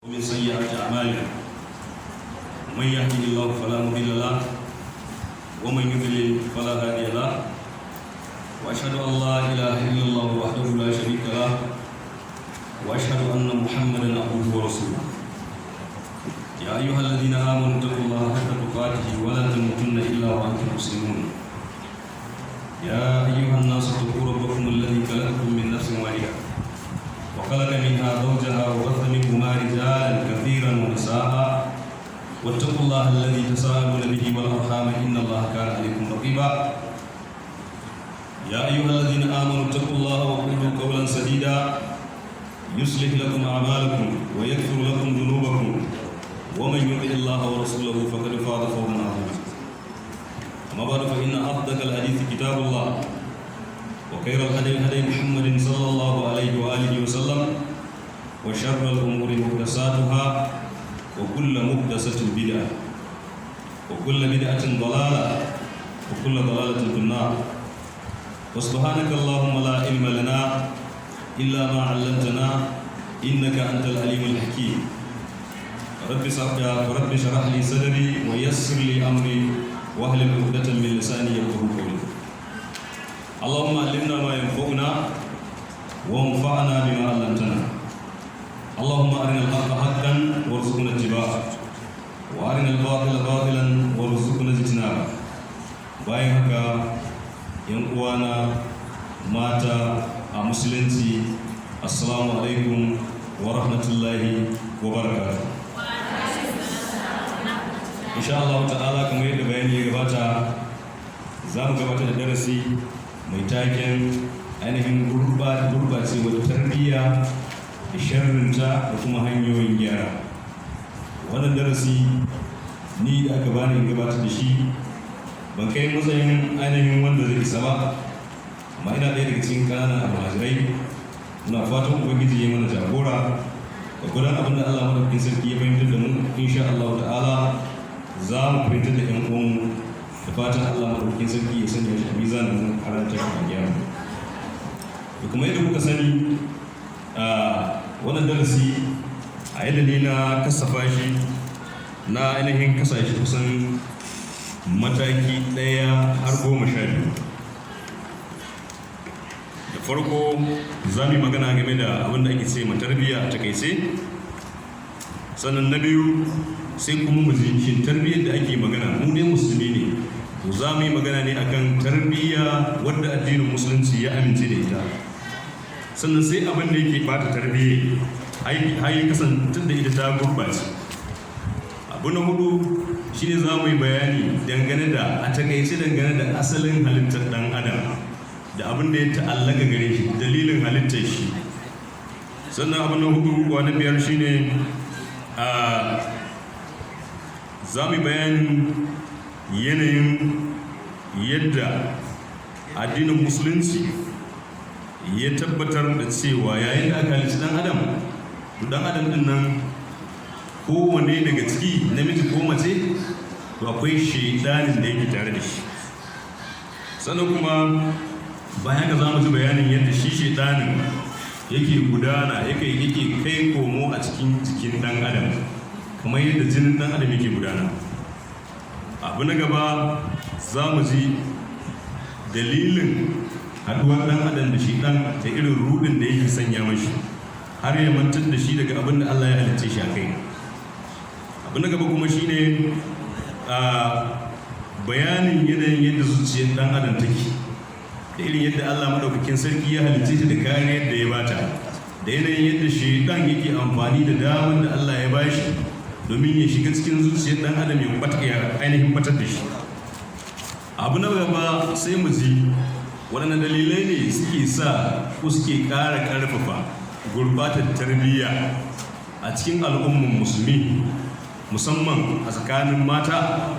ومن سيئات أعمالنا من يهده الله فلا مضل له ومن يضلل فلا هادي له وأشهد أن لا إله إلا الله وحده لا شريك له وأشهد أن محمدا عبده ورسوله يا أيها الذين آمنوا اتقوا الله حق تقاته ولا تموتن إلا وأنتم مسلمون يا أيها الناس اتقوا ربكم الذي خلقكم من نفس واحدة وخلق منها زوجها وبث منهما رجالا كثيرا ونساء واتقوا الله الذي تساءلون به والأرحام إن الله كان عليكم رقيبا يا أيها الذين آمنوا اتقوا الله وقولوا قولا سديدا يصلح لكم أعمالكم ويغفر لكم ذنوبكم ومن يطع الله ورسوله فقد فاز فوزا عظيما أما بعد فإن أصدق الحديث كتاب الله وخير الهدي هدي محمد صلى الله عليه وآله وسلم وشر الأمور محدثاتها وكل محدثة بدعة وكل بدعة ضلالة وكل ضلالة في النار وسبحانك اللهم لا علم لنا إلا ما علمتنا إنك أنت العليم الحكيم رب اشرح لي صدري ويسر لي أمري واحلل عقدة من لساني يفقهوا قولي اللهم علمنا ما ينفعنا وانفعنا بما علمتنا اللهم أرنا الحق حقا وارزقنا اتباعه وأرنا الباطل باطلا وارزقنا اجتنابه bayan haka yan uwana mata a musulunci assalamu alaikum wa rahmatullahi wa barakatuh insha Allah ta'ala kamar yadda bayani ya gabata za mu gabatar da darasi mai taken ainihin gurbacewar tarbiyya da sharrinta da kuma hanyoyin gyara. Wannan darasi ni da aka bani in gabatar da shi ban kai matsayin ainihin wanda zai isa ba, amma ina ɗaya daga cikin ƙananan almajirai. Muna fatan ubangiji ya mana jagora da gudan abin da Allah madaukakin sarki ya fahimtar da mu insha Allah ta'ala za mu fahimtar da ƴan uwanmu da fatan Allah madaukakin sarki ya sanya shi a mizanin harantar a gyara. Da kuma yadda kuka sani wannan darasi a yadda ne na kasafa shi na ainihin kasashe kusan mataki ɗaya har 12. Da farko za mu yi magana game da abin da ake ce tarbiyya a takaice, sannan na biyu sai kuma mu ji shin tarbiyyar da ake magana mu ne musulmi ne, to za mu yi magana ne akan tarbiyya wadda addinin musulunci ya amince da ita. Sannan sai abin da yake bata tarbiyya har yi kasantar da ita ta gurbace. Abu na hudu shine za mu yi bayani dangane da a takaice dangane da asalin halittar dan adam da abin da ya ta'allaka gare shi, dalilin halittar shi. Sannan abu na hudu wa na biyar shine za mu yi bayanin yanayin yadda addinin musulunci ya tabbatar da cewa yayin da aka halitta dan adam din nan kowane daga ciki namiji ko mace to akwai shaidanin da yake tare da shi. Sannan kuma bayan ka za mu ji bayanin yadda shi shaidanin yake gudana yake kai komo a cikin jikin dan adam kamar yadda jinin dan adam yake gudana. Abu na gaba za mu ji dalilin haduwar dan adam da shi dan da irin rudin da yake sanya mashi har ya mantar da shi daga abin da Allah ya halicce shi a kai. Abu na gaba kuma shine bayanin yanayin yadda zuciyar dan adam take da irin yadda Allah madaukakin sarki ya halicce ta da kariyar da ya bata da yanayin yadda shaitan yake amfani da damar da Allah ya bashi domin ya shiga cikin zuciyar dan adam ya ainihin batar da shi. Abu na gaba sai mu ji waɗanne dalilai ne suke sa ko suke ƙara ƙarfafa gurbatar tarbiyya a cikin al'ummar musulmi musamman a tsakanin mata.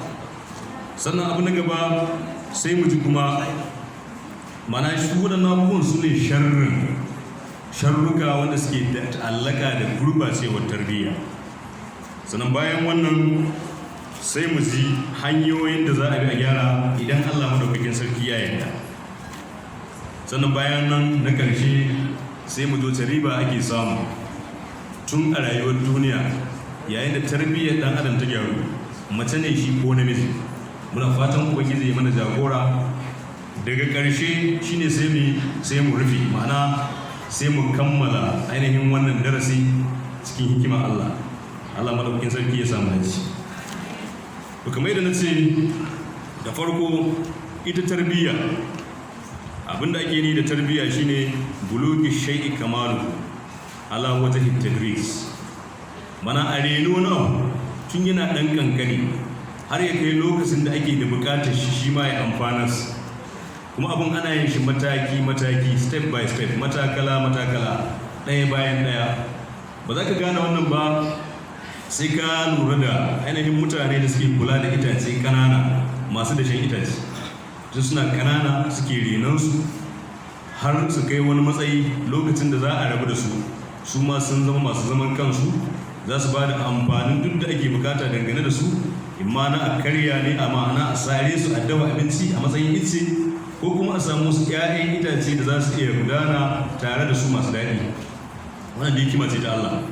Sannan abu na gaba sai mu ji kuma mana shi waɗannan abubuwan su ne sharruka wanda suke da ta'allaka da gurbacewar tarbiyya. Sannan bayan wannan sai mu ji hanyoyin da za a bi a gyara idan Allah madaukakin sarki ya yarda. Sannan bayan nan na ƙarshe sai mu zo riba ake samu tun a rayuwar duniya yayin da tarbiyyar dan adam ta gyaru, mace ne shi ko namiji. Muna fatan ubangiji ya mana jagora. Daga ƙarshe shine sai mu rufe, ma'ana sai mu kammala ainihin wannan darasi cikin hikima Allah madaukakin sarki ya samu dace. To kamar yadda nace da farko, ita tarbiyya, abinda ake ni da tarbiyya shine bulugi shay'i kamalu ala wajhi tadris, mana a reno wani abu tun yana dan kankani har ya kai lokacin da ake da bukatar shi ma ya amfana su. Kuma abin ana yin shi mataki step by step, matakala ɗaya bayan ɗaya. Ba za ka gane wannan ba sai ka lura da ainihin mutane da suke kula da itace kanana, masu dashen itace. Tun suna kanana suke renansu har su kai wani matsayi, lokacin da za a rabu da su ma sun zama masu zaman kansu, za su ba da amfanin duk da ake bukata dangane da su, imma na a karya ne, a ma'ana a sare su a dafa abinci a matsayin ice, ko kuma a samu wasu 'ya'yan itace da za su iya gudana tare da su masu daɗi. Wannan da hikima ce ta Allah.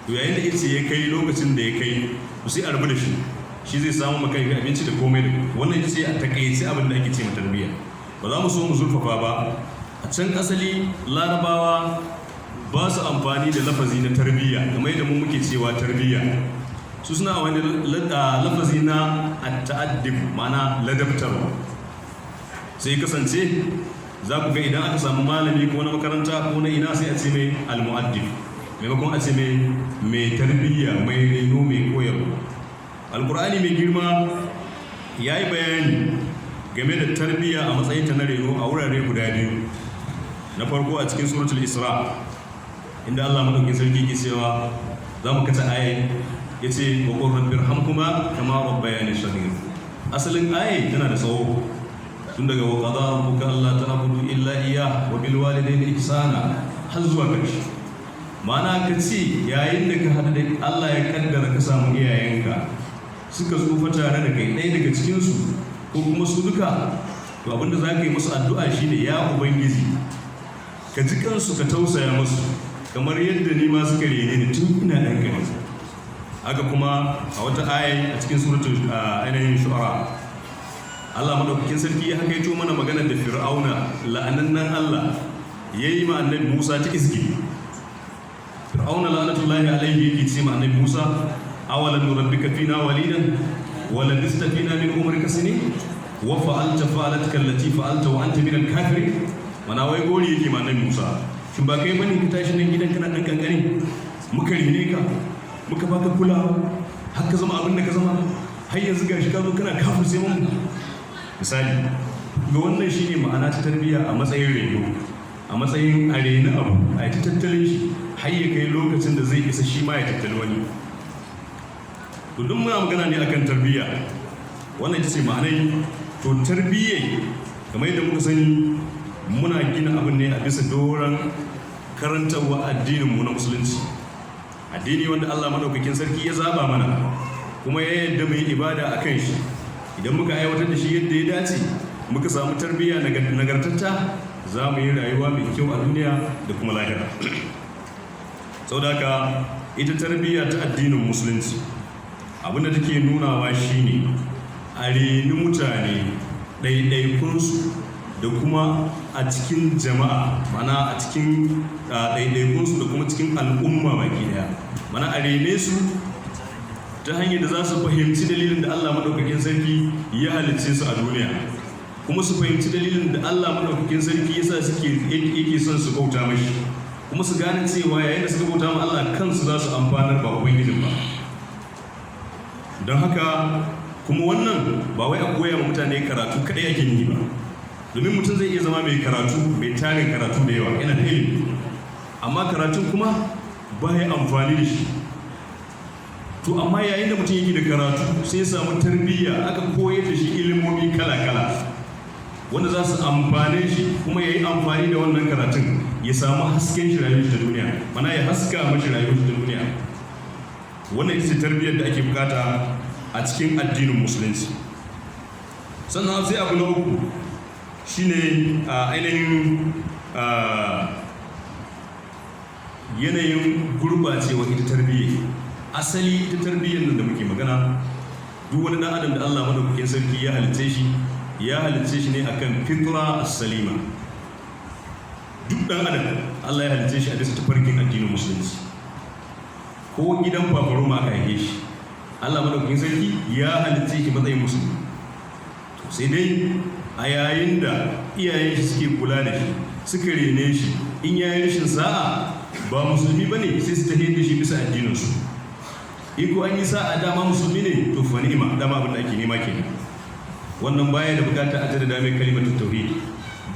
To yayin da ice ya kai lokacin da ya kai, to sai a rabu da shi zai samu maka abinci da komai da wannan ita ce a takaice abin da ake ce ma tarbiyya. Ba za mu so mu zurfafa ba. A can asali Larabawa ba su amfani da lafazi na tarbiyya kamar yadda mu muke cewa tarbiyya. Su suna wani lafazi na at-ta'addib, ma'ana ladabtarwa. Sai kasance za ku ga idan aka samu malami ko na makaranta ko na ina, sai a ce mai al-mu'addib, maimakon a ce mai tarbiyya, mai reno, mai koyarwa. Alkur'ani mai girma ya yi bayani game da tarbiyya a matsayinta na reno a wurare guda biyu. Na farko a cikin suratul Isra, inda Allah madaukakin sarki ke cewa, za mu kata ayi, ya ce wa qur rabbirhamhuma kama rabbayani saghira. Asalin ayi tana da tsawo, tun daga wa qadara rabbuka alla ta'budu illa iyyah wa bil walidayni ihsana har zuwa ƙarshe. Ma'ana ka ce yayin da ka haɗu da Allah ya kaddara ka samu iyayenka suka tsufa tare da kai, ɗaya daga cikinsu ko kuma su duka, to abinda za ka yi musu addu'a shine, ya Ubangiji ka ji kansu, ka tausaya musu kamar yadda ni ma suka rene ni tun ina ɗan ƙarami. Haka kuma a wata aya a cikin suratul ainihin Shu'ara, Allah madaukakin sarki ya hakaito mana maganar da Fir'auna, la'anannan Allah, yayi ma annabi Musa ta izgi. Fir'auna la'anatullahi alaihi yake ce ma annabi Musa, awalan nurabbika fina walidan wa labista fina min umrika sinin wa fa'alta fa'alatka allati fa'alta wa anta min al-kafirin. Mana wai gori yake ma annabi Musa, shin ba kai bane ka tashi nan gidan kana dan kankani, muka rene ka, muka baka kulawa, har ka zama abin da ka zama, har yanzu gashi ka zo kana kafirce mun. Misali ga wannan shine ma'ana ta tarbiyya a matsayin reno, a matsayin a reni abu, a yi tattalin shi har ya kai lokacin da zai isa shi ma ya tattali wani. To duk muna magana ne akan tarbiyya, wannan ita ce ma'anai. To tarbiyyai kamar yadda muka sani, muna gina abin ne a bisa doron karantarwa addininmu na musulunci, addini wanda Allah madaukakin sarki ya zaba mana kuma ya yadda mu yi ibada a kan shi. Idan muka aiwatar da shi yadda ya dace, muka samu tarbiyya nagartatta, za mu yi rayuwa mai kyau a duniya da kuma lahira. Saboda haka ita tarbiyya ta addinin musulunci abinda take nunawa shine a reni mutane ɗaiɗaikunsu da kuma a cikin jama'a, mana a cikin ɗaiɗaikunsu da kuma cikin al'umma baki ɗaya. Mana a rene su ta hanyar da za su fahimci dalilin da Allah maɗaukakin sarki ya halicce su a duniya, kuma su fahimci dalilin da Allah maɗaukakin sarki ya sa yake son su bauta mashi, kuma su gane cewa yayin da suka bauta ma Allah kansu za su amfanar ba ubangijin ba. Don haka kuma wannan ba wai a koya ma mutane karatu kaɗai ake yi ba, domin mutum zai iya zama mai karatu, mai tarin karatu da yawa, yana da ilimi, amma karatun kuma ba ya amfani da shi. To amma yayin da mutum yake da karatu sai ya samu tarbiyya, aka koyar da shi ilimomi kala-kala wanda za su amfane shi, kuma ya yi amfani da wannan karatun ya samu hasken shi rayuwar ta duniya, mana ya haska mashi rayuwar ta duniya. Wannan ita ce tarbiyyar da ake bukata a cikin addinin musulunci. Sannan sai abu na uku shine ainihin yanayin gurɓacewa ita tarbiyya. Asali ita tarbiyyar nan da muke magana, duk wani ɗan adam da Allah madaukakin sarki ya halicce shi ne akan fitra as-salima. Duk ɗan adam Allah ya halicce shi a bisa tafarkin addinin musulunci. Ko gidan fafaroma aka haife shi, Allah madaukakin sarki ya halicce shi matsayin musulmi. Sai dai a yayin da iyayen shi suke kula da shi, suka rene shi, in yayin rashin sa'a ba musulmi bane sai su tafi da shi bisa addininsu. Iko an yi sa'a dama musulmi ne, to fa ni'ima, dama abin da ake nema kenan. Wannan baya da bukata a jaddada mai kalimatu tauhid,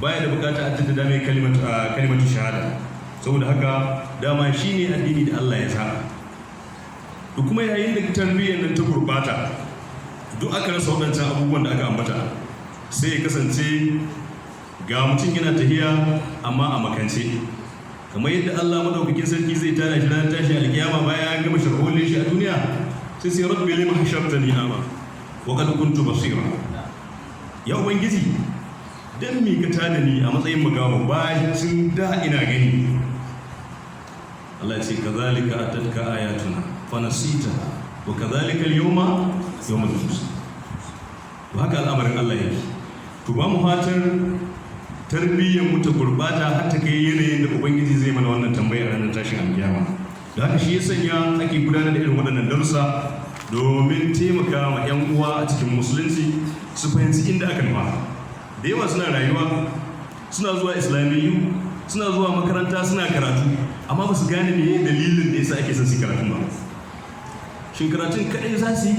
baya da bukata a jaddada mai kalimatu shahada. Saboda haka dama shine addini da Allah ya sa. To kuma yayin da tarbiyyar nan ta gurbata, duk aka rasa waɗancan abubuwan da aka ambata, sai ya kasance ga mutum yana tahiya amma a makance. Kamar yadda Allah madaukakin sarki zai tada shi ranar tashi alkiyama bayan ya gama sharholin shi a duniya, sai rabbi lima hashartani ama wa qad kuntu basira. Ya ubangiji, dan me ka tada ni a matsayin magawa bayan da ina gani. Allah ya ce kazalika atatka ayatuna fa nasitaha wa kazalika al-yawma yawmul tunsa. To haka al'amarin Allah yake. To ba mu fatar tarbiyyar mu ta gurbata har ta kai yanayin da ubangiji zai mana wannan tambaya a ranar tashin alkiyama. Da haka shi ya sanya ake gudanar da irin waɗannan darussa domin taimaka ma 'yan uwa a cikin musulunci su fahimci inda aka nufa. Da yawa suna rayuwa, suna zuwa islamiyyu, suna zuwa makaranta, suna karatu, amma ba su gane me dalilin da yasa ake son su karatu ba. Shin karatun kaɗai za su yi,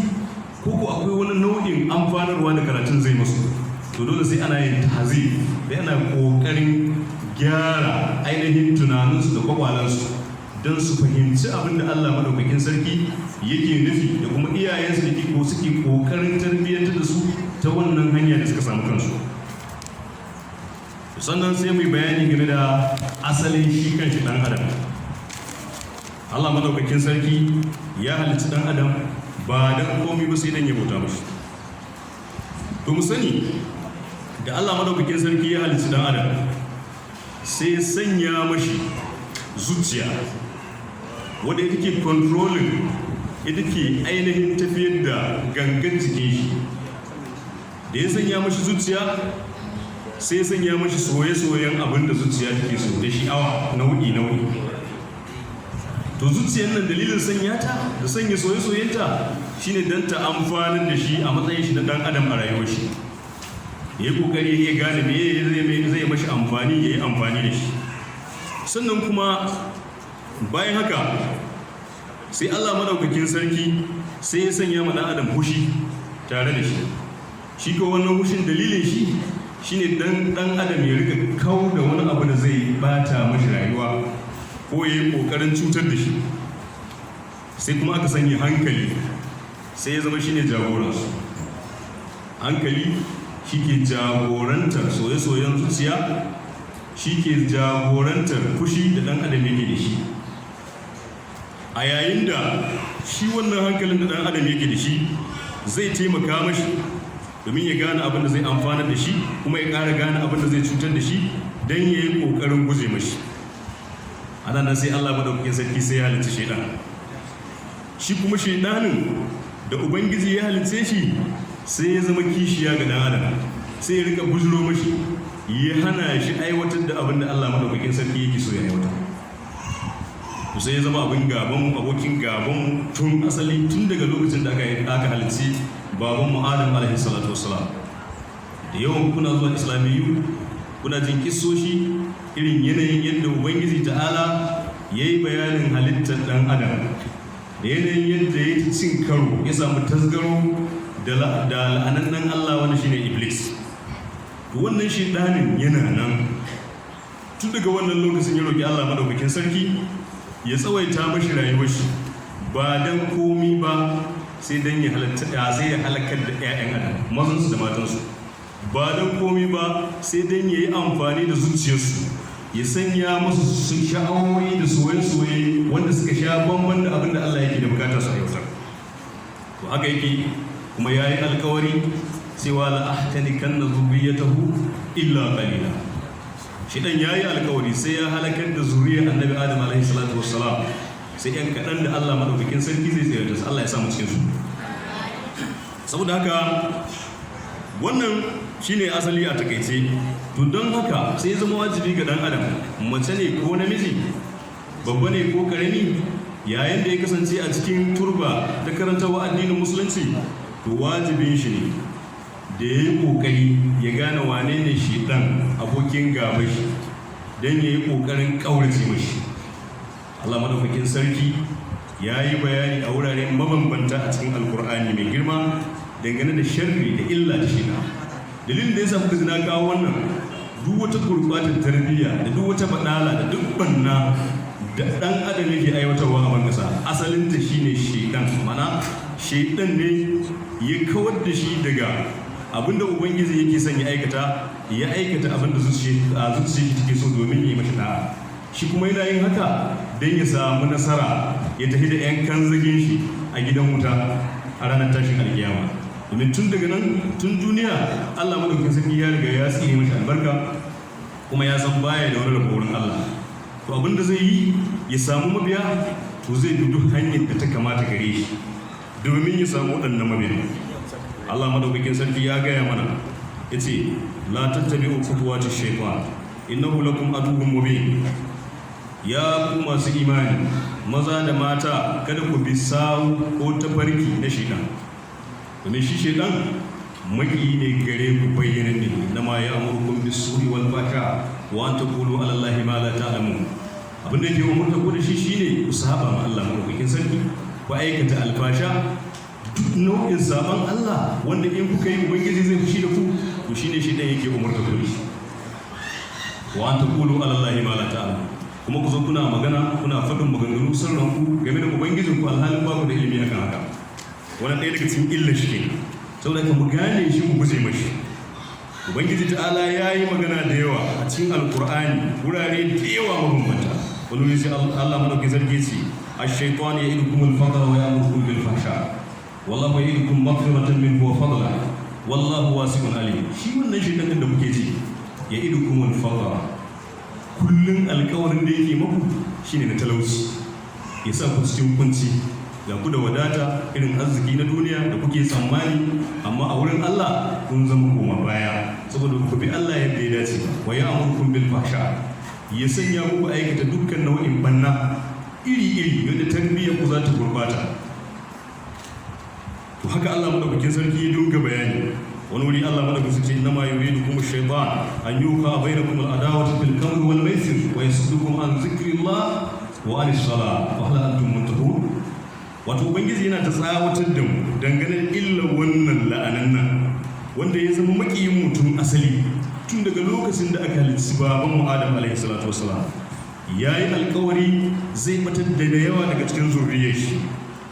ko akwai wani nau'in amfanarwa da karatun zai musu? To dole sai ana yin tahzib, da ana kokarin gyara ainihin tunaninsu da kwakwalansu don su fahimci abin da Allah madaukakin sarki yake nufi, da kuma iyayensu da ko suke kokarin tarbiyyantar da su ta wannan hanya da suka samu kansu. Sannan sai mu bayani game da asalin shi kanshi dan adam. Allah madaukakin sarki ya halicci dan adam ba dan komai ba sai dan ya bauta mashi. To mu sani da Allah madaukakin sarki ya halicci dan adam, sai ya sanya mashi zuciya wadda ita ke controlling, ita ke ainihin tafiyar da gangan jikin shi. Da ya sanya mashi zuciya, sai ya sanya mashi soye-soyen abin da zuciya take so, da sha'awa nau'i. To zuciyar nan dalilin sanya ta da sanya soye-soyenta shine dan ta amfanar da shi a matsayin shi na dan adam a rayuwar shi. Ya yi kokari ya gane me zai mashi amfani, ya yi amfani da shi. Sannan kuma bayan haka sai Allah madaukakin sarki sai ya sanya ma dan adam hushi tare da shi. Shi ko wannan hushin dalilin shi shine dan adam ya rika kawo da wani abu da zai bata mashi rayuwa ko ya yi kokarin cutar da shi. Sai kuma aka sanya hankali, sai ya zama shine jagoransu. Hankali shi ke jagorantar soye-soyen zuciya, shi ke jagorantar fushi da ɗan adam yake da shi. A yayin da shi wannan hankalin da ɗan adam yake da shi zai taimaka mashi domin ya gane abin da zai amfana da shi, kuma ya ƙara gane abin da zai cutar da shi don ya yi ƙoƙarin guje mashi. A nan sai Allah madaukakin sarki sai ya halicci shaidan. Shi kuma shaidanin da ubangiji ya halicce shi sai ya zama kishiya ga dan adam, sai ya rika bujuro mashi, ya hana shi aiwatar da abin da Allah madaukakin sarki yake so ya aiwatar. To sai ya zama abin gaban abokin gaban tun asali, tun daga lokacin da aka halicci baban mu Adam alaihi salatu wassalam. Da yawan kuna zuwa islamiyyu kuna jin kissoshi irin yanayin yadda ubangiji ta'ala yayi bayanin halittar dan adam, da yanayin yadda ya cin karo, ya samu tasgaro da la'anannen Allah wanda shine Iblis. To wannan shedanin yana nan tun daga wannan lokacin ya roki Allah madaukakin sarki ya tsawaita mashi rayuwar shi, ba dan komi ba sai dan ya halakar da 'ya'yan adam, mazansu da matansu. Ba dan komi ba sai dan ya yi amfani da zuciyarsu, ya sanya musu sha'awoyi da soye-soye wanda suka sha bamban da abin da Allah yake da bukatar su aiwatar. To haka yake, kuma ya yi alkawari cewa la ahtanikanna zurriyatahu illa qalila. shedan yayi alƙawari sai ya halakar da zuriyar annabi Adam alaihi salatu wassalam, sai yan kaɗan da Allah madaukakin sarki zai tsayar da su. Allah ya sa mu cikin su. Saboda haka wannan shine asali a takaice. To don haka sai zama wajibi ga dan adam, mace ne ko namiji, babba ne ko karami, yayin da ya kasance a cikin turba ta karantawa addinin musulunci, to wajibin shi ne da ya yi kokari ya gane wane ne shi dan abokin gaba shi, don ya yi kokarin kaurace mashi. Allah madaukakin sarki ya yi bayani a wurare mabambanta a cikin alkur'ani mai girma dangane da sharri da illa da shi. Dalilin da ya sa kuka na kawo wannan, duk wata gurbatar tarbiyya da duk wata badala da duk banna da dan adam yake aiwatarwa a bangasa, asalinta shine shedan. Mana shedan ne ya kawar da shi daga abinda ubangiji yake son ya aikata abinda zuciya take so domin ya yi mashi da'a. Shi kuma yana yin haka don ya samu nasara ya tafi da 'yan kanzagin shi a gidan wuta a ranar tashin alkiyama. Domin tun daga nan, tun duniya, Allah madaukakin sarki ya riga ya tsine mashi albarka, kuma ya san baya da wani rabo wurin Allah. To abinda zai yi ya samu mabiya, to zai bi duk hanyar da ta kamata gare shi domin ya samu waɗannan mabiya. Allah madaukakin sarki ya gaya mana, ya ce la tattabi'u khutuwati shaytan innahu lakum aduwwun mubin. Ya ku masu imani, maza da mata, kada ku bi sawu ko tafarki na shaytan, domin shi shaytan maki ne gare ku bayyana ne. Na ma ya amurkum bis-su'i wal fahsha wa an taqulu 'ala Allahi ma la ta'lamun. Abin da ke umurta ku da shi shine ku saba ma Allah madaukakin sarki, ku aikata alfasha, duk nau'in saban Allah wanda in kuka yi ubangiji zai fushi da ku, to shine shi dan yake umurta ku da shi. Wa an taqulu 'ala Allahi ma la ta'lamun. Kuma ku zo kuna magana, kuna faɗin maganganu sirran ku game da ubangijin ku alhalin ba ku da ilimi akan haka. Wannan ɗaya daga cikin illar shi ke. Saboda ka mu gane shi, mu guje mashi. Ubangiji ta'ala ya yi magana da yawa a cikin alkur'ani, wurare da yawa mabambanta. Wani wuri sai Allah madaukakin sarki ce ash-shaytan ya'idukum al-faqra wa ya'murukum bil fahsha wallahu ya'idukum maghfiratan minhu wa fadla wallahu wasi'un alim. Shi wannan shaytan din da kuke ji ya'idukum al-faqra, kullun alƙawarin da yake maku shine na talauci, ya sa ku cikin kunci, ga ku da wadata irin arziki na duniya da kuke tsammani, amma a wurin Allah kun zama koma baya saboda ku bi Allah yadda ya dace. Wa ya'murukum bil fahsha, ya sanya muku aikata dukkan nau'in banna iri-iri yadda tarbiyyar ku za ta gurbata. To haka Allah madaukakin sarki ya dunga bayani. Wani wuri Allah madaukakin sarki inna ma yuridukum ash-shaytan an yuqa bainakum al-adawata fil khamri wal maisir wa yasuddukum an dhikrillah wa anis salah wa hal antum muntahun. Wato ubangiji yana ta tsawatar da mu dangane illa wannan la'anan nan, wanda ya zama makiyin mutum asali tun daga lokacin da aka halicci baban mu Adam alaihi salatu wassalam. Yayi alƙawari zai batar da yawa daga cikin zuriyar shi,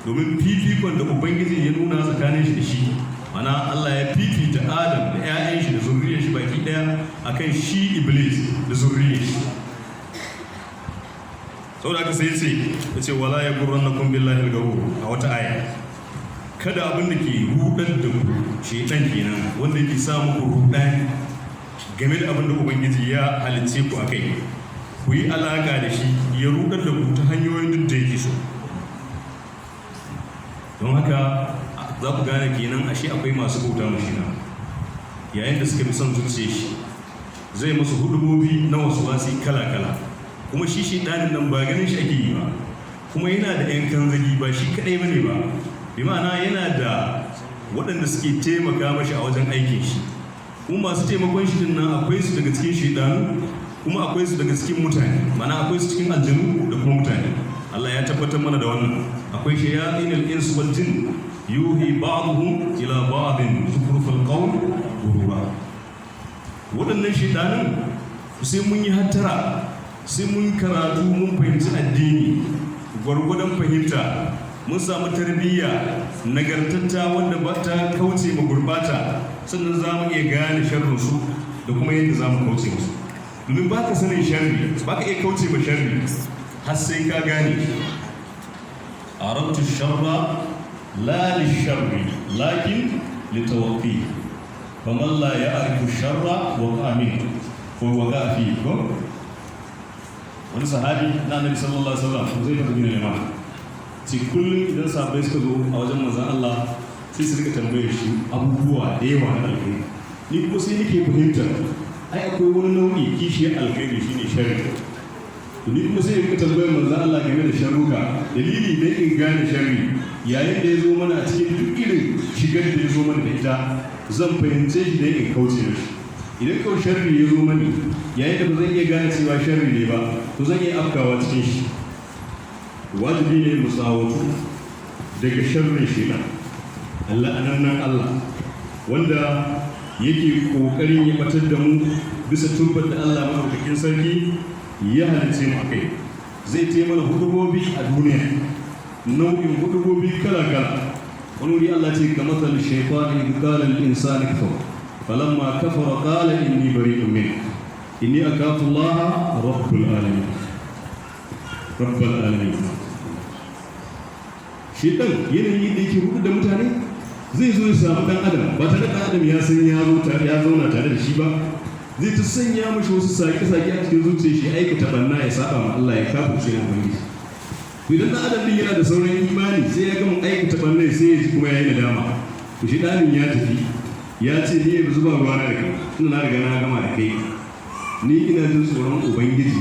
domin fifikon da ubangiji ya nuna tsakanin shi da shi. Mana Allah ya fifita Adam da 'ya'yan shi da zuriyar shi baki daya akan shi Iblis da zuriyar shi. Saboda haka sai ya ce wala yaghurrannakum billahi al-ghurur a wata aya. Kada abin da ke rudar da ku, shaytan kenan, wanda yake sa muku rudani game da abin da ubangiji ya halicce ku akai, ku yi alaka da shi, ya rudar da ku ta hanyoyin duk da yake so. Don haka za ku gane kenan ashe akwai masu bauta mashi na, yayin da suka bi son zuciya shi, zai masu hudubobi na wasu wasi kala-kala. Kuma shi ɗanin nan ba ganin shi ake yi ba, kuma yana da 'yan kanzagi, ba shi kaɗai ba ne ba, bi ma'ana yana da waɗanda suke taimaka mashi a wajen aikin shi. Kuma masu taimakon shi nan akwai su daga cikin shaidanu, kuma akwai su daga cikin mutane, mana akwai su cikin aljanu da kuma mutane. Allah ya tabbatar mana da wannan. Akwai shayatinul insu wal jin yuhi ba'dhum ila ba'din zukhrufal qawl ghurura. Waɗannan shaidanun sai mun yi hattara, sai mun karatu, mun fahimci addini gwargwadon fahimta, mun samu tarbiyya nagartatta wanda ba ta kauce ma gurbata, sannan za mu iya gane sharrinsu da kuma yadda za mu kauce musu. Domin ba ka sanin sharri, ba ka iya kauce ma sharri har sai ka gane. Arabtu sharra la li sharri lakin li tawaqi faman la ya'rifu sharra wa amin. ko waka fi ko wani sahabi na Annabi sallallahu alaihi wasallam zai fara gina limana ci kullum idan sahabbai suka zo a wajen manzon Allah sai su rika tambaye shi abubuwa da yawa na alkhairi ni kuma sai nake fahimtar ai akwai wani nau'i kishiyar alkhairi shine sharri to ni kuma sai rika tambayar manzon Allah game da sharruka dalili da in gane sharri yayin da ya zo mana a cikin duk irin shigar da ya zo mana da ita zan fahimce shi da in kauce shi idan kawai sharri ya zo mani yayin da ba zan iya gane cewa sharri ne ba to zan iya afkawa cikin shi wajibi ne mu tsawatu daga sharrin shaitan Allah anannan Allah wanda yake kokarin ya batar da mu bisa turbar da Allah madaukakin sarki ya halice mu akai zai ce mana hudubobi a duniya nau'in hudubobi kala-kala wani wuri Allah ce ga matsalin shaifani qala al-insani kafar falamma kafara qala inni bari'un minka inni akhafu Allah rabbul alamin shi dan yanayi da yake hudu da mutane zai zo ya samu dan adam ba tare da adam ya san ya zauna tare da shi ba zai ta sanya mashi wasu sake-sake a cikin zuciya shi aikata banna ya saba ma Allah ya kafirce ya ubangiji idan dan adam din yana da sauran imani sai ya gama aikata banna sai ya ji kuma ya yi nadama to shi ɗanin ya tafi ya ce ni yanzu ba ruwa na da kai ina na riga na gama da kai ni ina jin tsoron ubangiji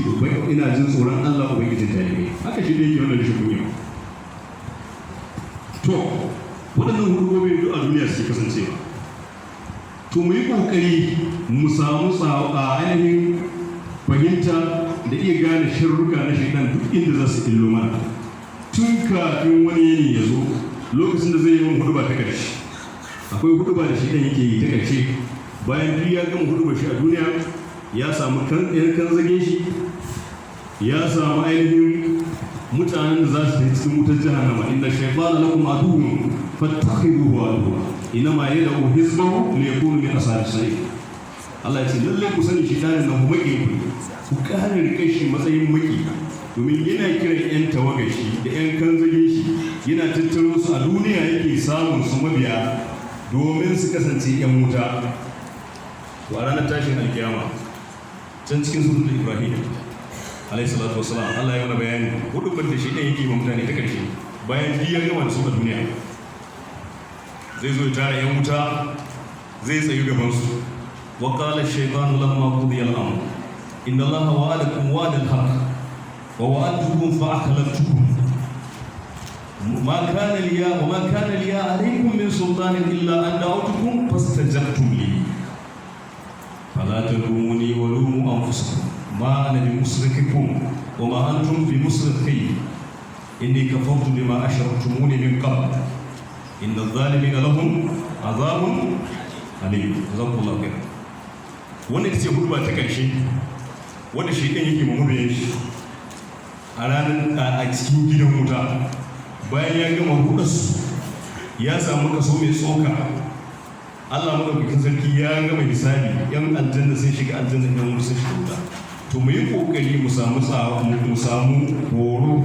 ina jin tsoron Allah ubangijin ta ne haka shi ne yake wannan rashin kunya to waɗannan hukumomi duk a duniya suke kasancewa to mu yi ƙoƙari mu samu ainihin fahimta da iya gane shirruka na shaitan duk inda za su illo mana tun kafin wani yini ya zo lokacin da zai yi wani huduba ta ƙarshe akwai huduba da shaitan yake yi ta ƙarshe bayan duk ya gama huduba shi a duniya ya samu kan zage shi ya samu ainihin mutanen da za su yi cikin wutar jahannama inda shaitana lakum aduwwun fattakhiduhu aduwwa inma yad'u hizbahu liyakunu min ashabis sa'ir Allah ya ce lalle ku sani shaitanin nan maki ku kare rike shi matsayin maki domin yana kiran yan tawagar shi da yan kanzage shi yana tattaro su a duniya yake samun su mabiya domin su kasance yan wuta to a ranar tashin alkiyama can cikin sunan Ibrahim alayhi salatu wassalam Allah ya mana bayani hudubar da shi ɗan yake ma mutane ta ƙarshe bayan duk ya gama da su a duniya zai zo ya tara yan wuta zai tsayu gaban su wa qala ash-shaytanu lamma qudiya al-amr inna Allaha wa'adakum wa'da al-haqq wa wa'adtukum fa akhlaftukum ma kana liya wa ma kana liya alaykum min sultanin illa an da'awtukum fastajabtum li fala talumuni wa lumu anfusakum ما أنا بمصرخكم وما أنتم بمصرخي إني كفرت بما أشركتموني من قبل إن الظالمين لهم عذاب أليم جزاكم الله خيرا wannan ita ce hurba ta ƙarshe wanda shi ɗan yake mamubiyan shi a ranar a cikin gidan wuta bayan ya gama hudarsu ya samu kaso mai tsoka Allah madaukakin sarki ya gama hisabi yan aljanna sai shiga aljanna yan wuta sai shiga wuta to mu yi kokari mu samu horo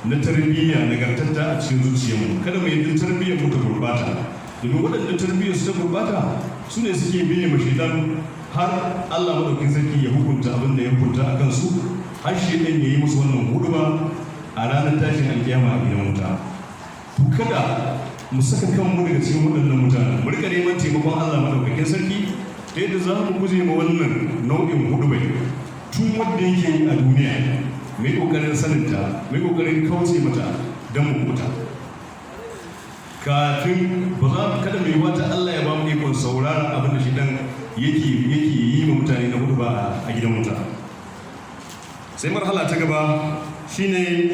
na tarbiyya nagartatta a cikin zuciyarmu kada mu yadda tarbiyyar mu ta gurbata domin waɗanda tarbiyyar su ta gurbata su ne suke biye ma shaitan har Allah madaukakin sarki ya hukunta abin da ya hukunta a kansu har shaitan ya yi musu wannan huduma a ranar tashin alkiyama a gidan wuta to kada mu saka kanmu daga cikin waɗannan mutanen mu rika neman taimakon Allah madaukakin sarki ta yadda za mu guje ma wannan nau'in hudubai tun wanda yake yi a duniya mai kokarin saninta mai kokarin kauce mata don mu kuta kafin ba za mu kada mai wata Allah ya ba mu ikon sauraron abin da shi dan yake yi ma mutane na hudu ba a gidan wuta sai marhala ta gaba shine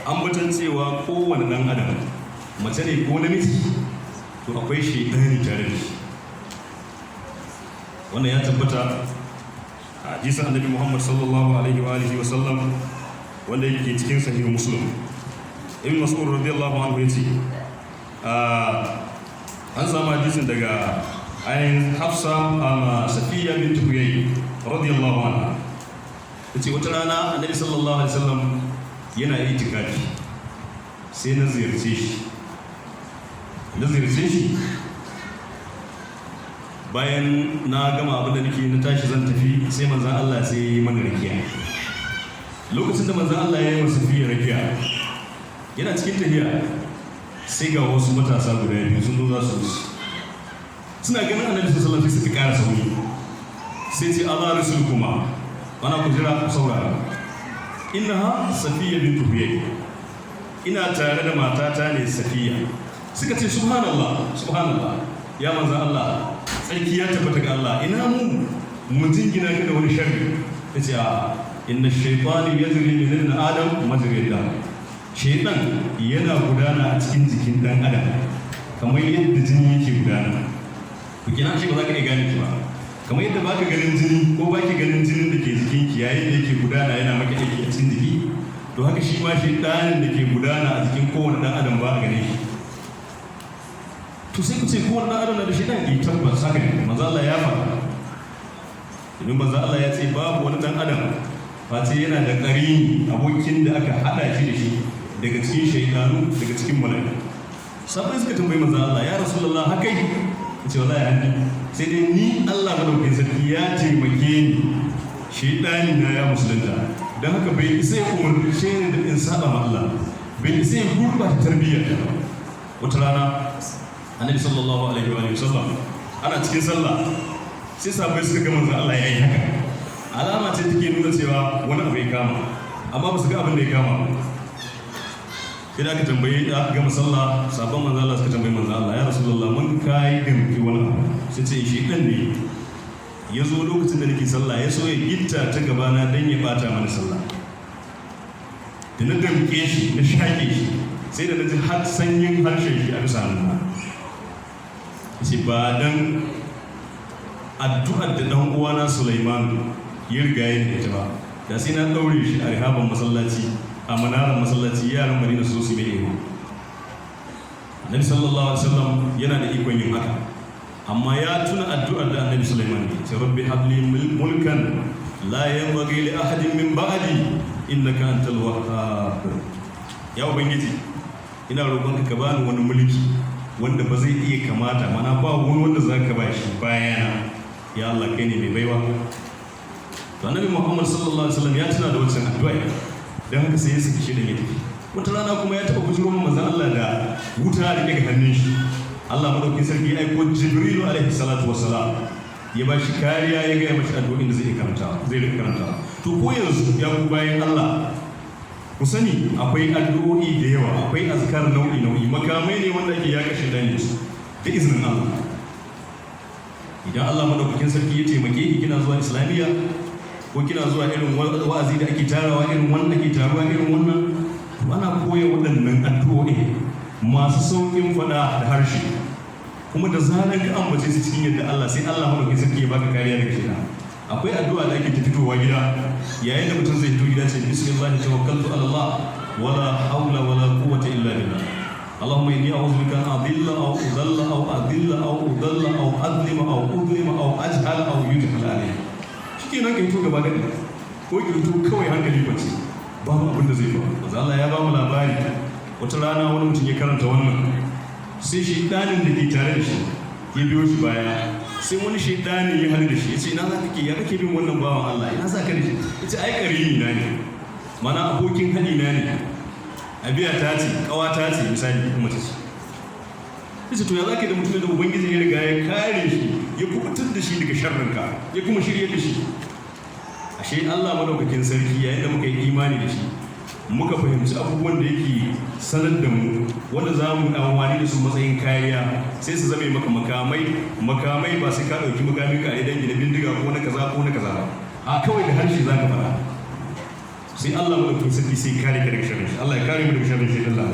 ambatan cewa kowane dan adam mace ne ko namiji to akwai shaidani tare da shi wannan ya tabbata a hadisin annabi Muhammad sallallahu alaihi wa alihi wa sallam wanda yake cikin sahih muslim ibn mas'ud radiyallahu anhu yace an samu hadisin daga ayin Hafsa Safiya bint Huyay radiyallahu anha yace wata rana annabi sallallahu alaihi wasallam yana itikafi sai na ziyarce shi bayan na gama abin da nake na tashi zan tafi sai manzan Allah sai ya yi mana rakiya. Lokacin da manzan Allah ya yi masa fiye rakiya yana cikin tafiya sai ga wasu matasa guda biyu sun zo za su wuce. Suna ganin annabi sallallahu alaihi wasallam suka ƙara sauri sai ce Allah rasul kuma ana ku jira ku saurara, innaha Safiya bintu Huyay, ina tare da matata ne Safiya. Suka ce subhanallah subhanallah, ya manzan Allah tsarki ya tabbata ga Allah, ina mu jingina ka da wani sharri. Ta ce a inna shaytani yajri min adam majri dam, shaytan yana gudana a cikin jikin dan adam kamar yadda jini yake gudana. Ku kina shi ba za ka iya gane ki ba, kamar yadda baka ganin jini ko baki ganin jinin da ke jikin ki yayin da yake gudana yana maka aiki a cikin jiki, to haka shi ma shaytanin da ke gudana a jikin kowane dan adam ba a gane shi. To sai ku ce kowane dan adam na da shaytan, tabbas haka ne, manzo Allah ya faɗa. Domin manzo Allah ya ce babu wani dan adam face yana da ƙarini, abokin da aka haɗa shi da shi daga cikin shaytanu, daga cikin mala'iku. Sabai suka tambayi manzo Allah, ya Rasulullah haka yi? Ya ce wallahi hannu, sai dai ni Allah madaukakin sarki ya taimake ni, shaytani na ya musulunta, don haka bai isa ya umarce ni da in saba ma Allah, bai isa ya gurɓata tarbiyyar ta. Wata rana annabi sallallahu alaihi wa sallam ana cikin sallah sai sahabbai suka ga manzo Allah yayi haka, alama ce take nuna cewa wani abu ya kama, amma ba su ga abin da ya kama. Sai da aka tambaye, aka gama sallah, sabon manzo Allah suka tambaye manzo Allah, ya Rasulullah mun kai damki wani abu. Sai ce shi dan ne ya zo lokacin da nake sallah ya so ya gitta ta gabana dan ya bata mana sallah. Da na damke shi na shake shi sai da na ji har sanyin harshen shi a bisa hannuna. Ce ba dan addu'ar da dan uwana Sulaiman ya riga ya ita ba, da sai na daure shi a rihaban masallaci, a manaran masallaci, yaran Madina su su mai ego. Nabi sallallahu alaihi wasallam yana da ikon yin haka, amma ya tuna addu'ar da Annabi Sulaiman ya ce, rabbi habli mulkan la yanbaghi li ahadin min ba'di innaka antal wahhab. Ya ubangiji, ina roƙonka ka bani wani mulki wanda ba zai iya kamata, mana ba wani wanda za ka ba shi bayana, ya Allah kai ne mai baiwa. To Annabi Muhammad sallallahu alaihi wasallam ya tuna da wancan addu'a, dan haka sai ya saki shi da ya tafi. Wata rana kuma ya taɓa bujiro manzon Allah da wuta da daga hannun shi. Allah madaukakin sarki ya aiko Jibril alaihi salatu wassalam ya ba shi kariya, ya ga mashi addu'o'in da zai karanta. To ko yanzu ya ku bayan Allah, ku sani akwai addu'o'i da yawa, akwai azkar nau'i makamai ne wanda ake yaka shaitan su da izinin Allah. Idan Allah madaukakin sarki ya taimake ki, kina zuwa islamiyya ko kina zuwa irin wa'azi da ake tarawa irin wannan, ake taruwa irin wannan, to ana koya waɗannan addu'o'i masu sauƙin faɗa da harshe, kuma da zarar ka ambace su cikin yadda Allah, sai Allah madaukakin sarki ya baka kariya daga shaitan. Akwai addu'a da ake fitowa gida, yayin da mutum zai fito gida ce bismillah tawakkaltu ala Allah wala hawla wala quwwata illa billah. Allahumma inni a'udhu bika an adilla aw udalla aw adilla aw udalla aw adlima aw udlima aw ajhala aw yujhala alayhi. Shikenan kai to gaba gadi ko ki to kawai hankali bace, babu abin da zai faru. Manzo Allah ya ba mu labari, wata rana wani mutum ya karanta wannan, sai shi danin da ke tare da shi ya biyo shi baya, sai wani shaidani ya hadu da shi, ya ce ina za ka ke, ya kake bin wannan bawan Allah, ina za ka da shi? Ya ce ai ƙarini na ne, mana abokin haɗi na ne, abiya ta ce, ƙawa ta ce, misali kuma ta ce. Ya ce to ya za ka da mutum da Ubangiji ya riga ya kare shi, ya kubutar da shi daga sharrinka, ya kuma shirya da shi. Ashe Allah madaukakin sarki yayin da muka yi imani da shi, muka fahimci abubuwan da yake sanar da mu, wanda za mu amfani da su matsayin kariya, sai su zame maka makamai ba sai ka ɗauki makami ka idan gina bindiga ko na kaza ba, a kawai da harshe za ka faɗa, sai Allah madaukakin sarki sai kare ka daga sharrin shi. Allah ya kare mu daga sharrin shi. Allah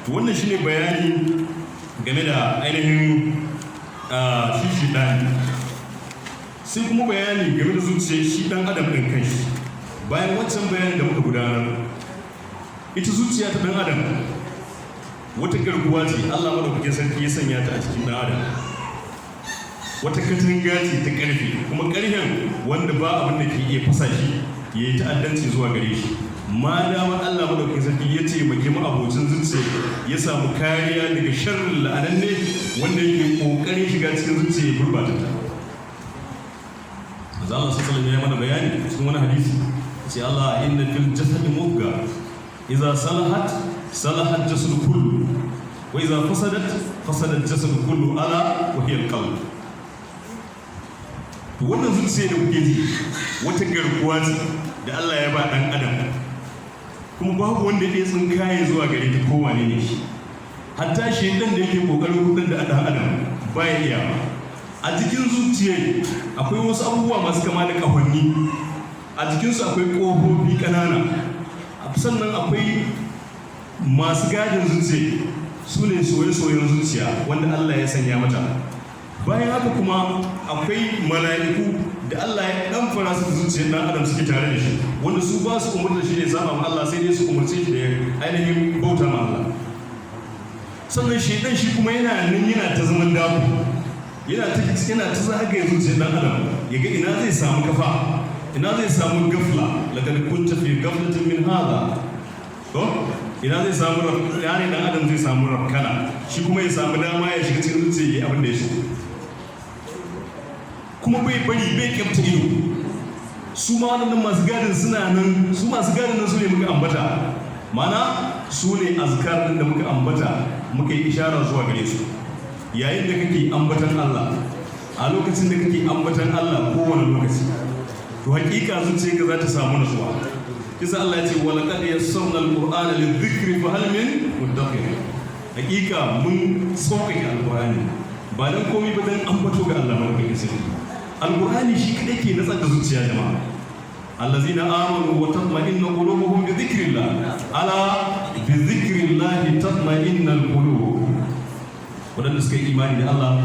to wannan shine bayani game da ainihin shi ɗani, sai kuma bayani game da zuciyar shi ɗan adam ɗin kanshi. Bayan wancan bayanin da muka gudanar, ita zuciya ta ɗan adam wata garkuwa ce Allah madaukakin sarki ya sanya ta a cikin ɗan adam, wata katanga ce ta ƙarfe, kuma ƙarfen wanda ba abin da ke iya fasa shi ya yi ta'addanci zuwa gare shi. ma dama Allah madaukakin sarki ya taimaki mu abocin zuciya ya samu kariya daga sharrin la'ananne wanda yake kokarin shiga cikin zuciya ya gurbata ta. Manzo Allah sallallahu alaihi wasallam ya mana bayani cikin wani hadisi ce Allah inna fil jasadi mudga idza salahat salahat jasad kullu wa idza fasadat fasadat jasad kullu ala wa hiya al-qalb. Wannan zuciya da kuke ji wata garkuwa ce da Allah ya ba dan adam, kuma babu wanda ya tsin kaye zuwa gare ta kowane ne shi. Hatta shi dan da yake kokarin hudun da dan adam baya iya ba. A cikin zuciya akwai wasu abubuwa masu kama da kahonni, a jikinsu akwai ƙofofi ƙanana, sannan akwai masu gadin zuciya su ne soye-soyen zuciya wanda Allah ya sanya mata. Bayan haka kuma akwai mala'iku da Allah ya ɗan fara su zuciyar ɗan adam suke tare da shi, wanda su ba su umarta shi ne saba ma Allah, sai dai su umarce shi da ainihin bauta ma Allah. Sannan shaidan shi kuma yana nan yana ta zaman damu, yana ta zagaye zuciyar ɗan adam ya ga ina zai samu kafa, ina zai samu gafla, laqad kunta fi ghaflatin min hadha, to ina zai samu yani dan adam zai samu rafkana, shi kuma ya samu dama ya shiga cikin zuciya abin da ya shigo, kuma bai bari bai kyamta ido. Su ma waɗannan masu gadin suna nan, su masu gadin nan su ne muka ambata, mana su ne azkar ɗin da muka ambata muka yi ishara zuwa gare su. Yayin da kake ambatan Allah, a lokacin da kake ambatan Allah kowane lokaci, to hakika zuciyarka za ta samu nutsuwa. Kisa Allah ya ce wa laqad yassarna al-qur'ana lidh-dhikri fa hal min mudakkir. Hakika mun sauƙaƙe al-qur'ani ba dan komai ba dan ambato ga Allah mai sarki. Al-qur'ani shi kadai ke natsar da zuciya jama'a. Allazina amanu wa tatma'innu qulubuhum bi dhikrillah. Ala bi dhikrillah tatma'innul qulub. Wadanda suka yi imani da Allah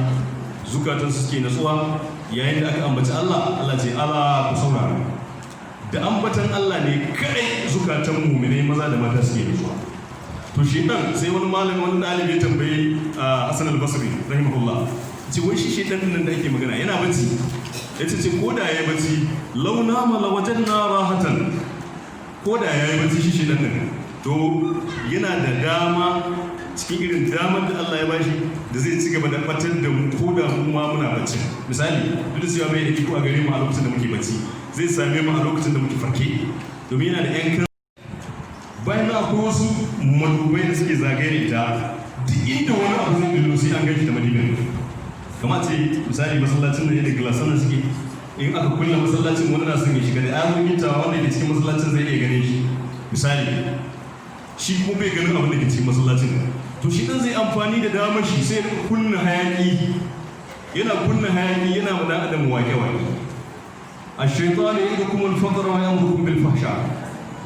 zukatan suke natsuwa yayin da aka ambaci Allah. Allah ce ala ku saurara, da ambatan Allah ne kadai zukatan mu'minai maza da mata suke nutsuwa. To shi dan sai wani malami wani dalibi ya tambayi Hassan al-Basri rahimahullah, ce wai shi shedan nan da ake magana yana bacci? Yace ce ko da yayi bacci law nama la wajadna rahatan, ko da yayi bacci shi shedan nan to yana da dama cikin irin damar da Allah ya bashi da zai ci gaba da fatar da mu ko da mu ma muna bacci. Misali duk da cewa bai da iko a gare mu a lokacin da muke bacci, zai same mu a lokacin da muke farke, domin yana da yan kan. Bayan na akwai wasu madubai da suke zagaye da ita, duk inda wani abu zai billo sai an gaji da madibin. Kamar ce misali masallacin da yadda glasan da suke, in aka kulle masallacin wani na son ya shiga da ayyukan gittawa wanda ke cikin masallacin zai iya gane shi. Misali shi kuma bai ganin abin da ke cikin masallacin, to shi dan zai amfani da damar shi sai kunna hayaki, yana kunna hayaki yana ma dan adam wake-wake. Ash-shaytanu ya'idukum al-faqra wa ya'murukum bil fahsha.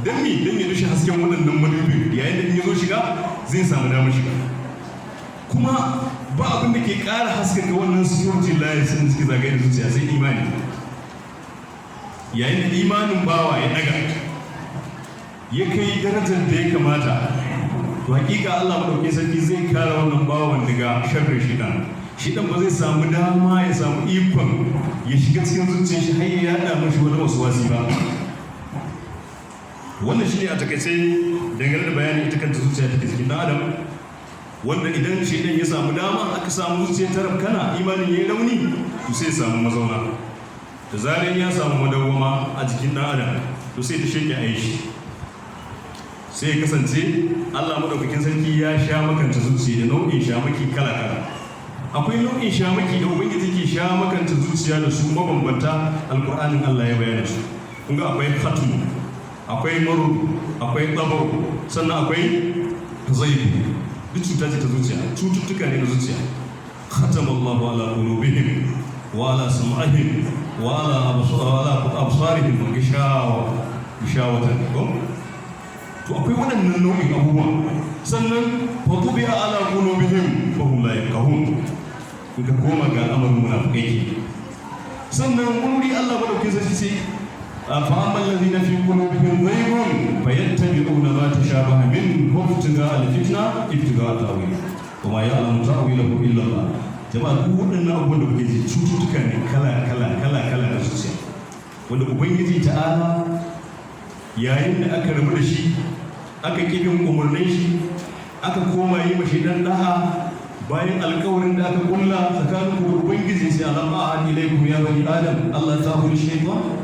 Dan me dan ya dushe hasken waɗannan madubin, yayin da in yazo shiga zai samu damar shiga. Kuma ba abin da ke ƙara haskaka wannan security layers da suke zagaye da zuciya sai imani. Yayin da imanin bawa ya daga, ya kai darajar da ya kamata, to hakika Allah madaukakin sarki zai kare wannan bawan daga sharrin shaitan. Shaitan ba zai samu dama ya samu ikon ya shiga cikin zuciyar shi har ya yada mashi wani waswasi ba. Wannan shine a takaice dangane da bayani ita kanta zuciya take cikin dan adam, wanda idan shaitan ya samu dama aka samu zuciya ta rabkana, imanin yayi rauni, to sai ya samu mazauna. Da zaran ya samu madawwama a jikin dan adam, to sai ta sheke aishi. Sai ya kasance Allah madaukakin sarki ya sha makanta zuciya da nau'in shamaki kala-kala. Akwai nau'in shamaki da ubangiji ke sha makanta zuciya da su mabambanta, alƙur'anin Allah ya bayyana su. Kun ga akwai khatmu, akwai marud, akwai tabar, sannan akwai zaibu. Duk cuta ce ta zuciya, cututtuka ne na zuciya. Khatama Allahu ala qulubihim wa ala sam'ihim wa ala absarihim gishawatan. To akwai waɗannan nau'in abubuwa. Sannan fatubi ala qulubihim fa hum la yafqahun. In ka koma ga al'amarin munafikai. Sannan wuri Allah madaukakin sarki ce fa amma alladhina fi qulubihim zaygun fayattabi'una ma tashabaha minhu ibtigha'a al-fitna ibtigha'a ta'wil wa ma ya'lamu ta'wilahu illa Allah. Jama'a duk waɗannan abubuwan da kuke ji cututtuka ne kala da zuciya, wanda ubangiji ta'ala yayin da aka rabu da shi aka kibin umarnin shi aka koma yi mashi dan da'a bayan alkawarin da aka kulla tsakanin ku ubangiji sai alam a'ad ilaykum ya bani adam Allah ta'budu shaytan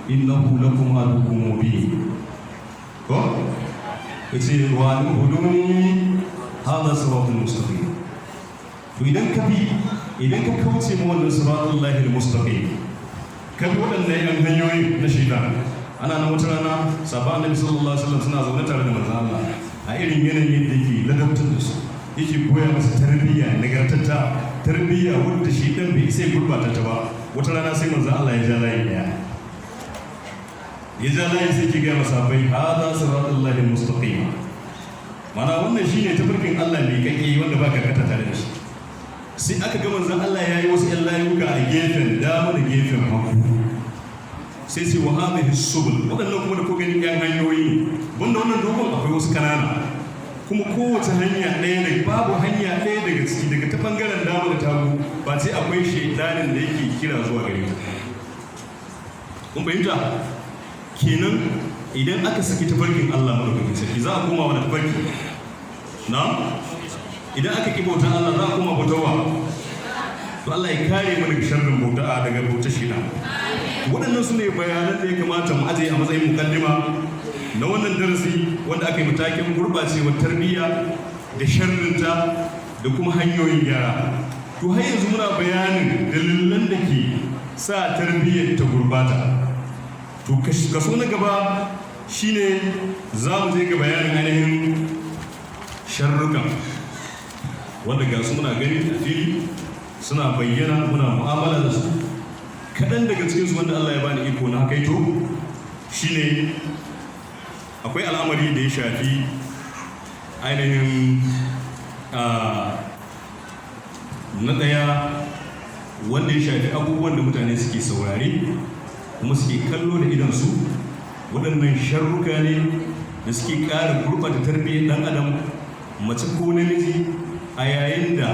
innahu lakum aduwwun mubin ko yace wa huduni hada siratul mustaqim to idan ka kauce mu wannan siratul lahi mustaqim ka bi wadannan yan hanyoyi na shaytan ana nan wata rana sabon annabi sallallahu alaihi wasallam suna zaune tare da manzon Allah a irin yanayin da yake ladabtar da su yake koya masa tarbiyya nagartatta tarbiyya wanda shi dan bai sai gurbata ta ba wata rana sai manzon Allah ya ja layi sai ki ga masa bai hada siratul lahi mustaqim mana wannan shine tafarkin Allah mai kake wanda ba karkata tare da shi sai aka ga manzon Allah yayi wasu ƴan layuka a gefen dama da gefen hagu sai ce wa hadhihi subul wadannan kuma da ko gani ƴan hanyoyi banda wannan dogon akwai wasu kanana kuma kowace hanya ɗaya ne babu hanya ɗaya daga ciki daga ta bangaren dama da tagu ba sai akwai shaidanin da yake kira zuwa gare ta kun fahimta kenan idan aka saki tafarkin Allah madaukakin sarki za a koma wani tafarki na idan aka ki bautan Allah za a koma bautawa to Allah ya kare mu daga sharrin bauta daga bautar shida waɗannan su ne bayanan da ya kamata mu aje a matsayin mukaddima na wannan darasi wanda aka yi matakin gurɓacewar tarbiyya da sharrinta da kuma hanyoyin gyara to har yanzu muna bayanin dalilan da ke sa tarbiyyar ta gurbata to kaso na gaba shine za mu je ga bayanin ainihin sharrukan wanda ga su muna gani a fili suna bayyana muna mu'amala da su kaɗan daga cikinsu wanda Allah ya bani iko na hakaito shine akwai al'amari da ya shafi ainihin na ɗaya wanda ya shafi abubuwan da mutane suke saurari kuma suke kallo da idansu waɗannan sharruka ne da suke ƙara gurɓata tarbiyyar ɗan adam mace ko namiji a yayin da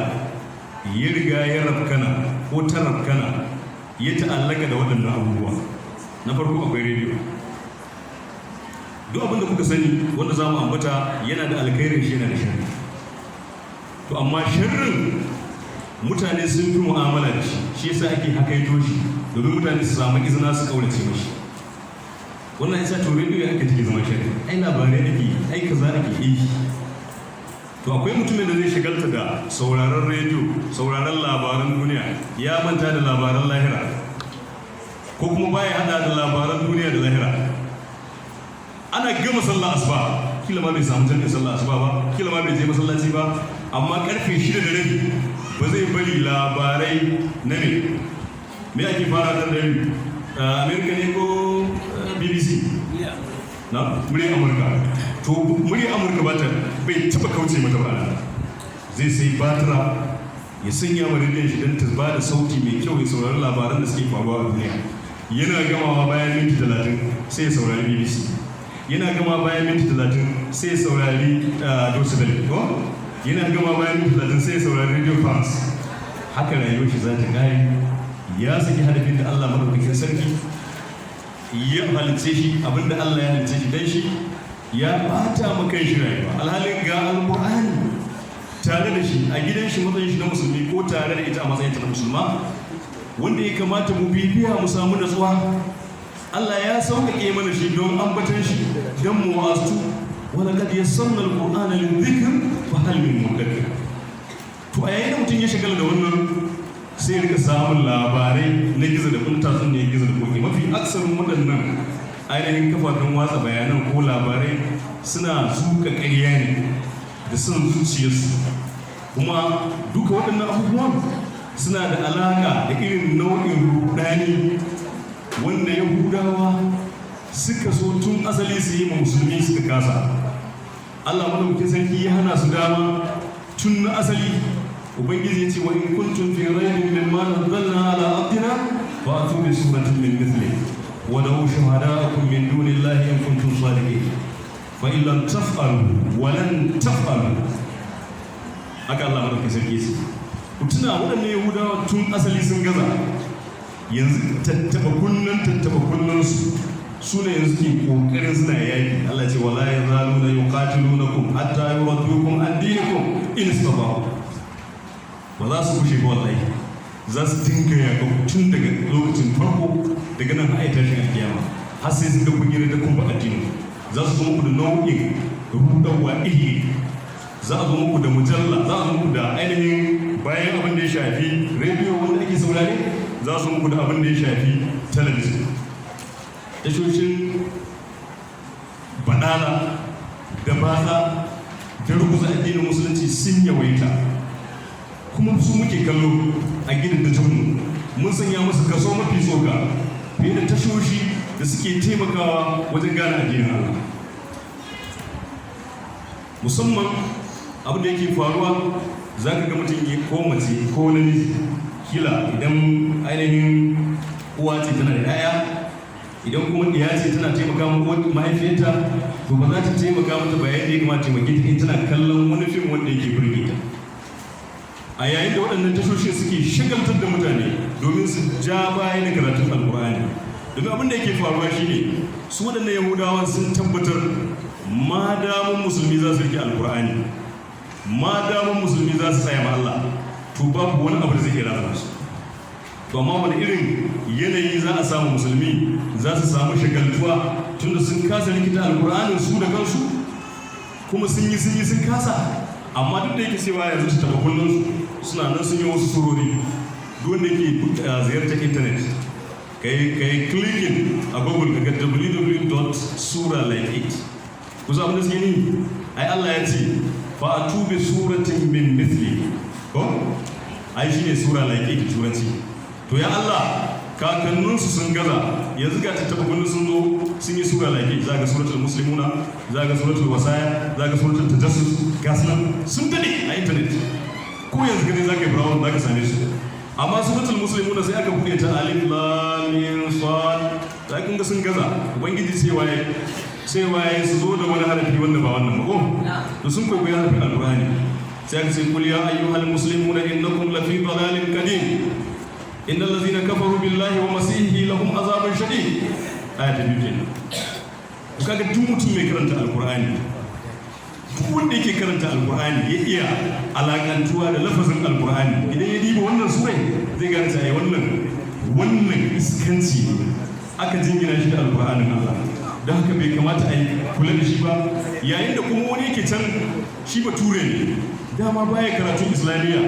ya riga ya rafkana ko ta rafkana ya ta'allaka da waɗannan abubuwa. Na farko akwai rediyo. Duk abinda kuka sani wanda za mu ambata yana da alkhairin shi yana da sharri. To amma sharrin mutane sun fi mu'amala da shi yasa ake hakaito shi domin mutane su samu izina su kaurace mashi. Wannan yasa to rediyo ake take zama sharri. Ai labarai ake ai kaza ake yi. To akwai mutumin da zai shigalta da sauraron rediyo, sauraron labaran duniya, ya manta da labaran lahira, ko kuma baya hada da labaran duniya da lahira. Ana gama sallah asuba, kila ma bai samu jami'in sallah asuba ba, kila ma bai je masallaci ba, amma karfe 6:30 ba zai bari labarai na me ake fara da dare, Amerika ne ko BBC? Na muryar Amurka. To muryar Amurka ba ta bai taba kauce mata ba. Zai sai batira ya sanya wa rediyon shi don ta ba da sauti mai kyau ya saurari labaran da suke faruwa a duniya. Yana gamawa bayan minti 30 sai ya saurari BBC. Yana gama bayan minti 30 sai ya saurari Deutsche Welle. Yana gama bayan minti 30 sai ya saurari Radio France. Haka rayuwar shi za ta kare. Ya saki hadafin da Allah madaukakin sarki ya halice shi abinda Allah ya halice shi dan shi ya bata maka shi rayuwa alhalin ga alqur'ani tare da shi a gidan shi matsayin shi na musulmi ko tare da ita a matsayin ta na musulma wanda ya kamata mu bibiya mu samu natsuwa Allah ya sauƙaƙe mana shi don ambatan shi don mu wasu wala kad yassarna alqur'ana lidhikr fa hal min mudakkir to a yayin da mutum ya shagala da wannan sai rika samun labarai na gizo da kunta sun ne gizo da koki mafi aksarin waɗannan ainihin kafafen watsa bayanan ko labarai suna zuka ƙarya ne da son zuciyarsu kuma duka waɗannan abubuwan suna da alaƙa da irin nau'in rudani wanda yahudawa suka so tun asali su yi ma musulmi suka kasa Allah madaukakin sarki ya hana su dama tun na asali ubangiji yace wa in kuntum fi raybin mimma nazzalna ala abdina fa atu bi suratin min mithlihi wa law shuhada'akum min dunillahi in kuntum sadiqin fa in lam taf'alu wa lan taf'alu haka Allah madaukakin sarki yace ku tuna waɗannan yahudawa tun asali sun gaza yanzu tattaba kullun su su ne yanzu ke kokarin suna yaki. Allah ce wala yazaluna yuqatilunakum hatta yuraddukum an dinikum in istata'u. Ba za su kushe ba wallahi, za su dinga yaƙa tun daga lokacin farko daga nan har tashin alkiyama har sai sun ga kun yi da kun ba addini. Za su zo muku da nau'in rudarwa iri, za a zo muku da mujalla, za a zo muku da ainihin bayan abin da ya shafi rediyo wanda ake saurare, za su muku da abin da ya shafi talabijin. Tashoshin banana da baza da ruguza addinin musulunci sun yawaita, kuma su muke kallo a gidan da jinmu. Mun sanya musu kaso mafi tsoka fiye da tashoshi da suke taimakawa wajen gane addinin Allah. Musamman abin da yake faruwa, za ka ga mutum ko mace ko namiji, kila idan ainihin uwa ce tana da 'ya'ya, idan kuma ɗiya ce tana taimaka mahaifiyarta, to ba za ta taimaka mata ba yadda ya kamata taimake ta in tana kallon wani fim wanda yake burge ta. A yayin da waɗannan tashoshin suke shagaltar da mutane domin su ja baya da karatun alkur'ani. Domin abin da yake faruwa shine su waɗannan yahudawan sun tabbatar ma damun musulmi za su rike alkur'ani, ma damun musulmi za su tsaya ma Allah, to babu wani abu da zai kira su. To amma wani irin yanayi za a samu musulmi za su samu shagaltuwa tunda sun kasa rikita alkur'anin su da kansu, kuma sun kasa. Amma duk da yake cewa yanzu su taɓa kullum suna nan sun yi wasu surori. Duk wanda yake ziyartar intanet ka yi clicking a google ka ga www.suralike8. kusa abin da suke ni ai Allah ya ce fa atu bi suratin min mithli, ko ai shine sura like turanci. To ya Allah, kakanninsu sun gaza, yanzu ga tattaba kullum sun zo sun yi sura like, za ga suratul muslimuna, za ga suratul wasaya, za ga suratul tajassus, ga sun dade a internet. Ko yanzu gani za ka yi browse za ka same su. Amma suratul muslimuna sai aka buɗe ta alif lam mim sad, sai kun ga sun gaza. Ubangiji sai waye su zo da wani harafi wanda ba wannan ba ko to sun kwaikwayi harafin alqur'ani. sai aka ce kul ya ayyuhal muslimuna innakum lafi dalalin qadim innal ladzina kafaru billahi wa masihihi lahum azabun shadid. Aya ta biyu kenan. Kaga duk mutum mai karanta alqur'ani, duk wanda yake karanta alqur'ani ya iya alakantuwa da lafazin alqur'ani, idan ya diba wannan sura zai gane cewa wannan iskanci aka jingina shi da alqur'anin Allah. Don haka bai kamata a yi kula da shi ba. Yayin da kuma wani yake can shi bature ne, dama baya karatun islamiyya,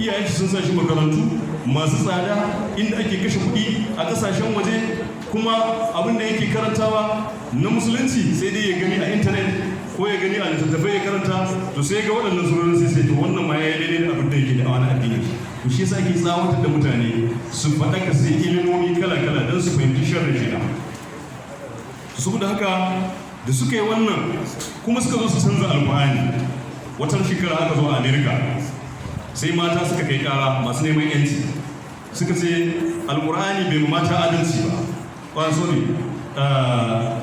iyayen shi sun sa shi makarantu masu tsada inda ake kashe kuɗi a ƙasashen waje, kuma abin da yake karantawa na musulunci sai dai ya gani a intanet ko ya gani a littattafai ya karanta, to sai ga waɗannan surorin sai to wannan ma ya yi daidai da abin da yake da wani addini. To shi yasa ake tsawatar da mutane su faɗaka su yi ilimomi kala-kala don su fahimci sharrin shi. Saboda haka da suka yi wannan kuma suka zo su canza alƙur'ani. Watan shekara aka zo a Amerika, sai mata suka kai ƙara masu neman yanci, suka ce alƙur'ani bai mata adalci ba,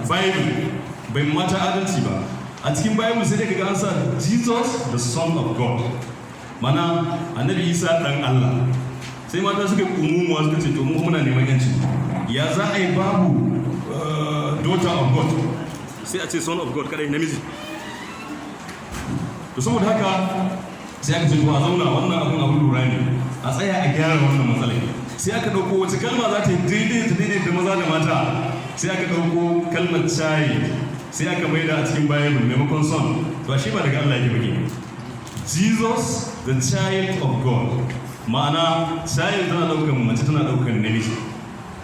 Bible bai mata adalci ba. A cikin Bible sai daga an sa Jesus the Son of God, mana annabi Isa ɗan Allah. Sai mata suka umumuwa suka ce to mu muna neman yanci, ya za a yi babu daughter of God sai a ce son of God kadai namiji. To saboda haka sai aka ce to a zauna, wannan abun lura ne, a tsaya a gyara wannan matsalai. Sai aka dauko wace kalma za ta yi daidai da maza da mata, sai aka dauko kalmar child sai aka maida a cikin Bible maimakon son. To shi ba daga Allah yake bane. Jesus the child of God, ma'ana child tana daukan mace tana daukan namiji.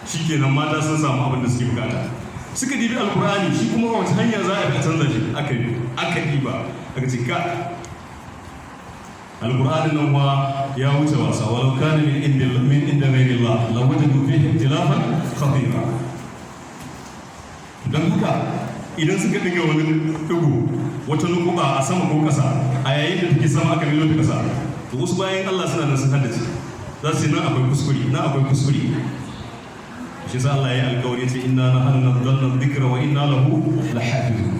Shikenan mata sun samu abin da suke bukata. Suka dibi alkur'ani, shi kuma wace hanya za a canza shi aka diba aka ce ka alkur'ani nan wa ya wuce wasa, walau kana min inda ghayrillah la wajadu fihi ikhtilafan khatira. Dan haka idan suka dinga wani dugu wata nukuba a sama ko kasa, a yayin da take sama aka milo ta kasa, to wasu bayan Allah suna nan sun haddace, za su yi nan akwai kuskure. Shi sa Allah ya yi alkawari ce inna nahnu nazzalna dhikra wa inna lahu lahafizun.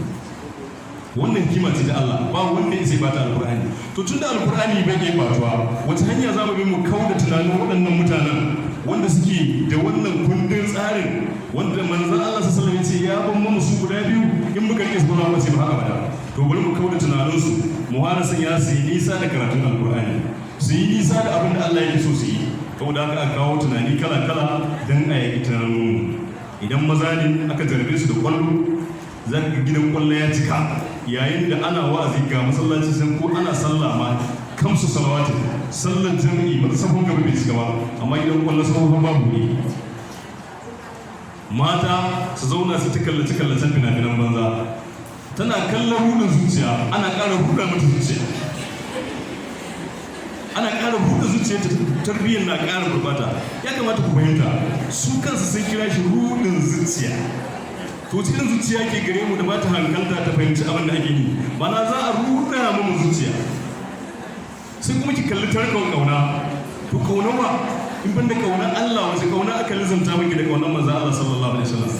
Wannan kima ce ta Allah, ba wanda zai bata alkur'ani. To tunda alkur'ani bai yi batuwa, wata hanya za mu bi mu kauda tunanin waɗannan mutanen wanda suke da wannan kundin tsarin wanda manzon Allah sallallahu alaihi wasallam ya ce ya ban mu su guda biyu in muka rike su ba za mu ce ba haka ba to bari mu kauda tunaninsu mu fara sanya su yi nisa da karatun alkur'ani su yi nisa da abin da Allah yake so su yi saboda haka aka kawo tunani kala-kala don a yi tunanin idan maza ne aka jarbe su da kwallo za ka gidan kwallo ya cika yayin da ana wa'azi ga masallaci sun ko ana sallah ma kamsu salawati sallar jami'i ba ta sabon gaba bai cika ba amma gidan kwallo sabon babu ne mata su zauna su ta kallace-kallacen fina-finan banza tana kallon rudin zuciya ana ƙara ruda mata zuciya ana ƙara buɗe zuciya ta tarbiyyar na ƙara gurbata ya kamata ku fahimta su kansu sun kira shi rudin zuciya to cikin zuciya ke gare mu da ba ta hankalta ta fahimci abin da ake yi mana za a ruda mu zuciya sai kuma ki kalli tarkon kauna to kaunawa in ban da kaunar Allah wace kauna aka lizanta miki da kaunar manzo Allah sallallahu alaihi wasallam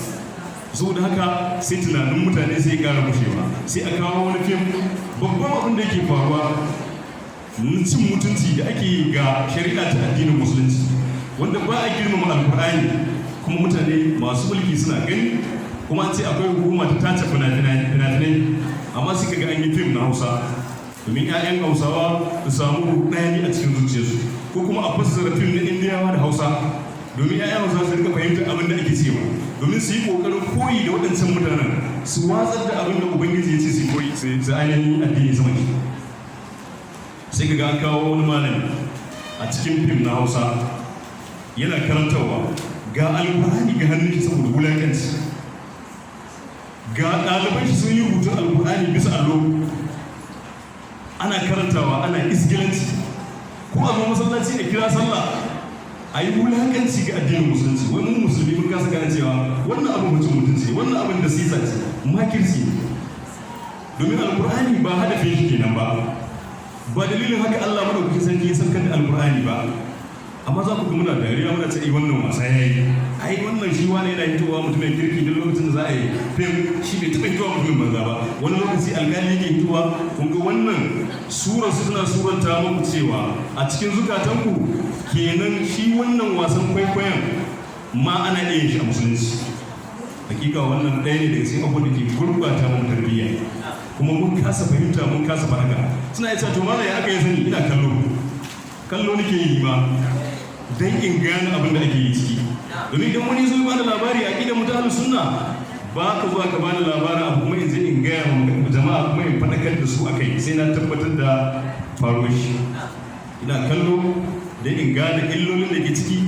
saboda haka sai tunanin mutane sai ya ƙara bushewa sai a kawo wani fim babban abin da yake faruwa cin mutunci da ake ga shari'a ta addinin musulunci wanda ba a girmama alkur'ani kuma mutane masu mulki suna gani kuma an ce akwai hukuma ta tace fina-finai amma suka ga an yi fim na hausa domin 'ya'yan hausawa su samu rudani a cikin zuciyarsu ko kuma a fassara fim na indiyawa da hausa domin 'ya'yan hausawa su rika fahimtar abin da ake cewa domin su yi kokarin koyi da waɗancan mutanen su watsar da abin da ubangiji ya ce su koyi su ainihin addini sama shi sai ka ga an kawo wani malami a cikin fim na hausa yana karantarwa ga alkur'ani ga hannun shi saboda wulakanci ga ɗaliban shi sun yi rubutun alkur'ani bisa allo ana karantawa ana isgilanci ko a zo masallaci a kira sallah a yi wulakanci ga addinin musulunci wai mun musulmi mun kasa gane cewa wannan abin mutum mutunci wannan abin da sisa ce makirci domin alkur'ani ba hadafin shi kenan ba dalilin haka Allah madaukakin sarki ya saukar da alkur'ani ba amma za ku ga muna dariya muna ce wannan wasa yayi ai wannan shi wani yana hitowa mutumin kirki duk lokacin da za a yi fim shi bai taɓa hitowa mutumin banza ba wani lokaci alƙali yake hitowa kun ga wannan surar su suna suranta muku cewa a cikin zukatanku kenan shi wannan wasan kwaikwayon ma ana iya shi a musulunci hakika wannan ɗaya ne daga cikin abubuwan da ke gurɓata mun tarbiyya kuma mun kasa fahimta mun kasa faraka suna isa to mala ya aka yi sani ina kallo nake yi ma dan in gane abin da ake yi ciki domin idan wani zo ba da labari a gidan mutanen sunna ba ka zuwa ka bani labarin abu kuma in je in gaya wa jama'a kuma in faɗakar da su akai sai na tabbatar da faruwar shi ina kallo dan in gane illolin da ke ciki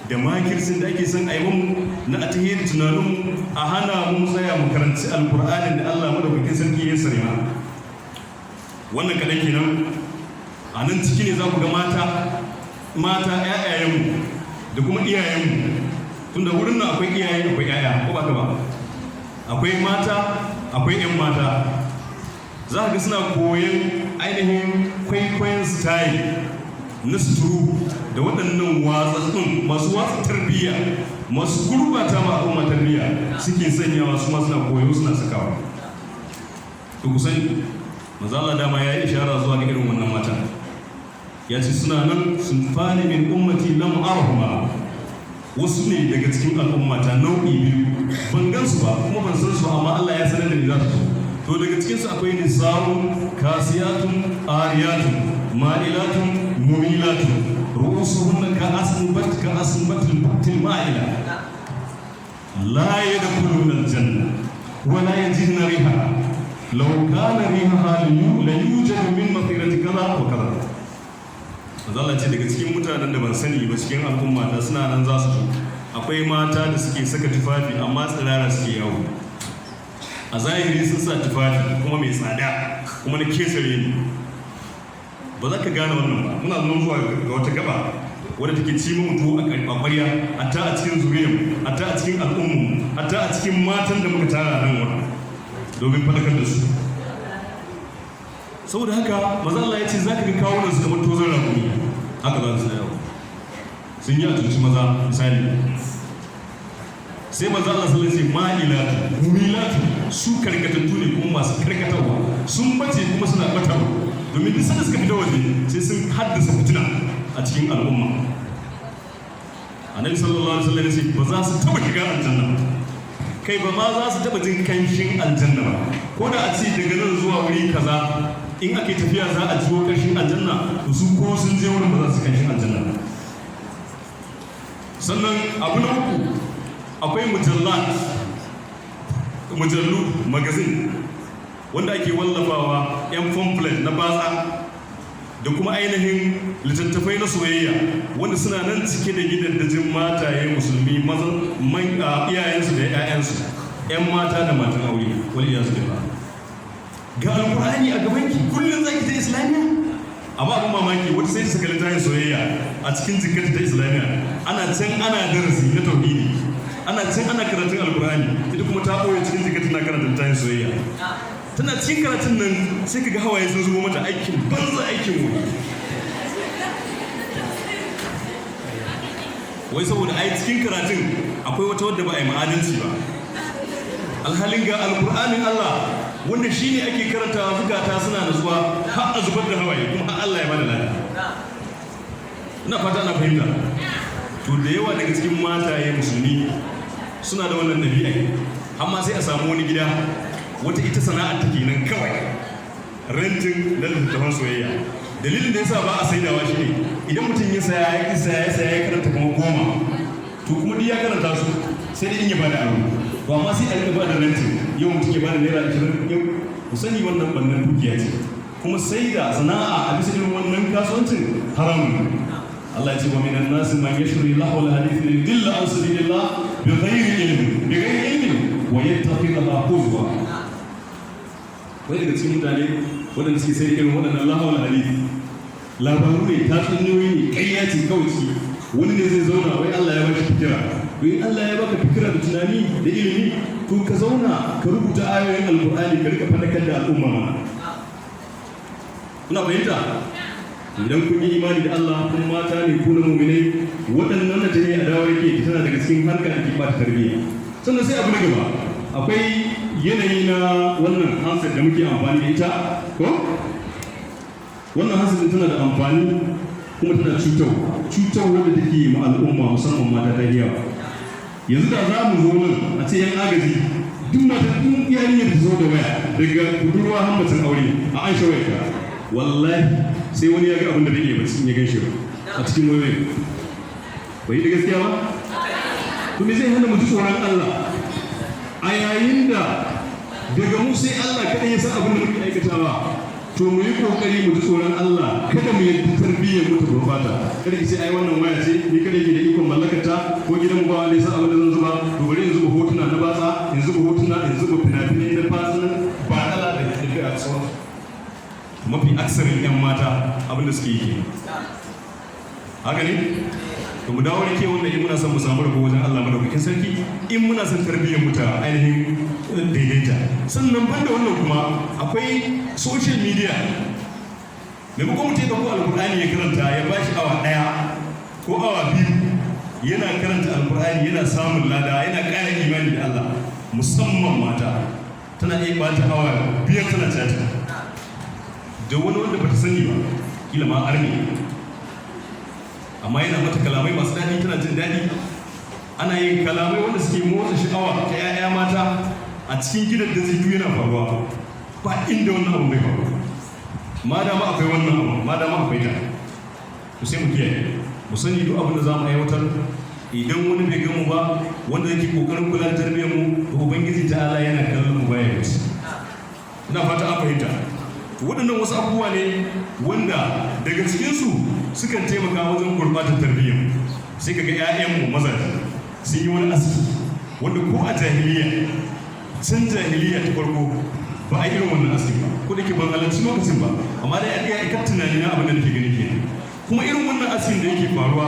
da makircin da ake son a yi mu na a tahiyar tunaninmu a hana mu tsaya mu karanci alkur'anin da Allah madaukakin sarki ya sare mana wannan kaɗan kenan a nan ciki ne za ku ga mata ƴaƴayenmu da kuma iyayenmu tunda wurin nan akwai iyaye akwai ƴaƴa ko ba ka ba akwai mata akwai ƴan mata za ka ga suna koyon ainihin kwaikwayon style na suturu da waɗannan watsatsun masu watsa tarbiyya masu gurbata ma al'umma tarbiyya suke sanyawa su ma suna koyo suna sakawa to ku sani manzo Allah dama ya yi ishara zuwa ga irin wannan mata ya ce suna nan sun fani min ummati lam arhuma wasu ne daga cikin al'ummata nau'i biyu ban gan su ba kuma ban san su ba amma Allah ya sanar da ni za su to daga cikin su akwai nisa'un kasiyatun ariyatun ma'ilatun mumilatun ru'usuhunna ka'asbatil buktil ma'ila la yadkhuluna al-janna wa la yajiduna riha law kana riha la yujadu min mathirati kaza wa kaza Allah ce daga cikin mutanen da ban sani ba cikin al'umma ta suna nan za su akwai mata da suke saka tufafi amma tsirara suke yawo a zahiri sun sa tufafi kuma mai tsada kuma na kesare ne ba za ka gane wannan ba muna zuwa zuwa ga wata gaba wadda take ci mutu a ƙwarya hatta a cikin zuriyar hatta a cikin al'ummu hatta a cikin matan da muka tara nan wani domin faɗakar da su saboda haka maza Allah ya ce za ka ga kawo nan su kamar tozon rakumi haka za su yawo sun yi a tunci maza misali sai maza Allah sallallahu alaihi ma'ilatu mumilatu su karkatattu ne kuma masu karkatarwa sun bace kuma suna batarwa domin duk sanda suka fita waje sai sun haddasa fitina a cikin al'umma a annabi sallallahu alaihi wasallam ya ce ba za su taba shiga aljanna ba, kai ba ma za su taba jin kanshin aljanna ba, ko da a ce daga nan zuwa wuri kaza in ake tafiya za a jiwo kanshin aljanna to su ko sun je wurin ba za su kanshin aljanna ba. Sannan abu na uku akwai mujallu magazin wanda ake wallafawa yan pamphlet na batsa da kuma ainihin littattafai na soyayya wanda suna nan cike da gidaddajin mataye musulmi iyayensu da 'ya'yansu 'yan mata da matan aure wani iyayensu da ga alkur'ani a gabanki kullum za ki ta islamiyya, amma abin mamaki wata sai ta saka littafin soyayya a cikin jikinta ta islamiyya, ana can ana darasi na tauhidi, ana can ana karatun alkur'ani, ita kuma ta ɓoye cikin jikinta na karanta littafin soyayya. Tana cikin karatun nan sai kaga hawaye sun zubo mata, aikin banza aikin wuri, wai saboda ai cikin karatun akwai wata wadda ba a yi ma'adalci ba, alhalin ga alkur'anin Allah wanda shi ne ake karantawa zukata suna nutsuwa har a zubar da hawaye kuma har Allah ya bada lada. Ina fata ana fahimta. To da yawa daga cikin mataye musulmi suna da wannan ɗabi'a, amma sai a samu wani gida wata ita sana'ar take nan kawai rentin na littattafan soyayya. Dalilin da yasa ba a saidawa shi ne idan mutum ya saya ya karanta kuma 10 to kuma duk ya karanta su sai dai in ya bada aro, to amma sai a rika bada rentin, yau mutum ya bada naira 20, yau ku sani wannan bannan dukiya ce, kuma sai da sana'a a bisa irin wannan kasuwancin haramun. Allah ya ce wa minan nasi man yashri lahu al-hadith liyudilla an sabilillah bighairi ilmin wa yattakhidha huzwa. Wai daga cikin mutane waɗanda suke sai irin waɗannan lahawar hadisi labaru ne, tatsuniyoyi ne, ƙarya ce kawai ciki. Wani ne zai zauna wai Allah ya baka fikira, to in Allah ya baka fikira da tunani da ilimi to ka zauna ka rubuta ayoyin alƙur'ani ka rika faɗakar da al'umma mana. Kuna fahimta? Idan kun yi imani da Allah kun mata ne ku na mu'minai, waɗannan da ta yi a dawo yake tana daga cikin harkar da ke ba ta tarbiyya. Sannan sai abu na gaba akwai yanayi na wannan handset da muke amfani da ita, ko wannan handset tana da amfani kuma tana cutarwa da take ma al'umma musamman mata ta yawa. Yanzu da za mu zo nan a ce yan agaji duk mata duk yarinyar da zo da waya daga budurwa har macen aure a an shawarta, wallahi sai wani ya ga abin da bai bacci ya gaishe a cikin wayoyin. Bai yi da gaskiya ba? To me zai hana mu ji tsoron Allah a yayin da daga mu sai Allah kada ya san abin da muke aikatawa? To mu yi kokari mu ji tsoron Allah, kada mu yi tarbiyyar mu ta gurbata. Kada ki sai ai wannan waya ce ni kada ke da ikon mallakata, ko gidan ba wanda ya san abin da zan zuba, to bari in zuba hotuna na batsa, in zuba hotuna, in zuba fina-finai na batsa ba kala da ke a sauran. Mafi aksarin 'yan mata abin da suke yi ke haka ne. To mu dawo da ke wanda in muna son mu samu rabo wajen Allah madaukakin sarki, in muna son tarbiyyar mu ta ainihin daidaita. Sannan banda wannan kuma akwai social media. Maimakon mutum ya ɗauko alkur'ani ya karanta ya ba shi awa 1 ko awa 2 yana karanta alkur'ani yana samun lada yana ƙara imani da Allah, musamman mata tana iya bata awa 5 tana chatting da wani wanda bata sani ba, kila ma arni, amma yana mata kalamai masu daɗi tana jin daɗi. Ana yin kalamai wanda suke motsa sha'awa ta 'ya'ya mata a cikin gidan da zai yana faruwa, ba inda wannan abu bai faru. Ma dama akwai wannan abu, ma dama akwai ta, to sai mu kiyaye, mu sani duk abin da za mu aiwatar idan wani bai gamu ba wanda yake kokarin kula da tarbiyyar mu, to ubangiji ta'ala yana kallon mu baya wuce. Ina fata an fahimta. Waɗannan wasu abubuwa ne wanda daga cikinsu sukan taimaka wajen gurɓatar tarbiyyar. Sai kaga 'ya'yanmu mazaje sun yi wani aski wanda ko a jahiliya, can jahiliya ta farko ba a irin wannan aski ba, ko da ke ban halarci lokacin ba, amma dai a ɗaya ikar tunani na abin da nake gani kenan. Kuma irin wannan askin da yake faruwa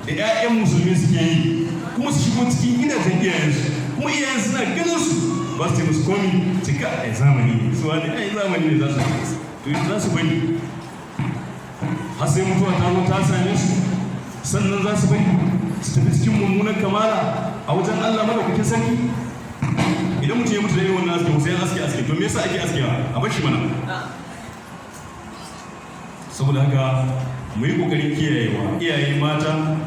da 'ya'yan musulmi suke yi, kuma su shigo cikin gidajen iyayensu, kuma iyayen suna ganin su ba su ce musu komi, cika a zamani su wani ai zamani ne za su to za su bari har sai mutuwa ta zo ta same su, sannan za su bari su tafi cikin mummunan kamala a wajen Allah madaukakin sarki. Idan mutum ya mutu da irin wannan aski, sai aski to me yasa ake askewa? A bar shi mana. Saboda haka mu yi kokarin kiyayewa, iyaye mata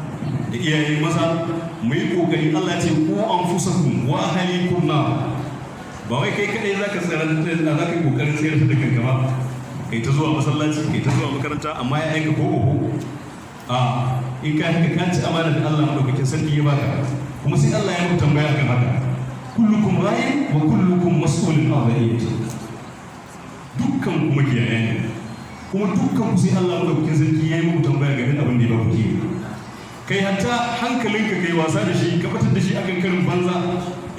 da iyaye maza mu yi kokari. Allah ya ce ku anfusakum wa ahlikum nar. Ba wai kai kadai zaka tsara zaka yi kokarin tsayar da kanka ba, kai ta zuwa masallaci, kai ta zuwa makaranta, amma ya aika ko a in ka haka ka ci amana da Allah madaukakin sarki ya baka, kuma sai Allah ya muku tambaya kan haka. Kullukum ra'in wa kullukum mas'ulun an ra'iyati. Dukkan ku makiyaya ne, kuma dukkan ku sai Allah madaukakin sarki ya yi muku tambaya game da abin da ya ba ku ke. Kai hatta hankalinka kai wasa da shi, ka batar da shi akan karin banza.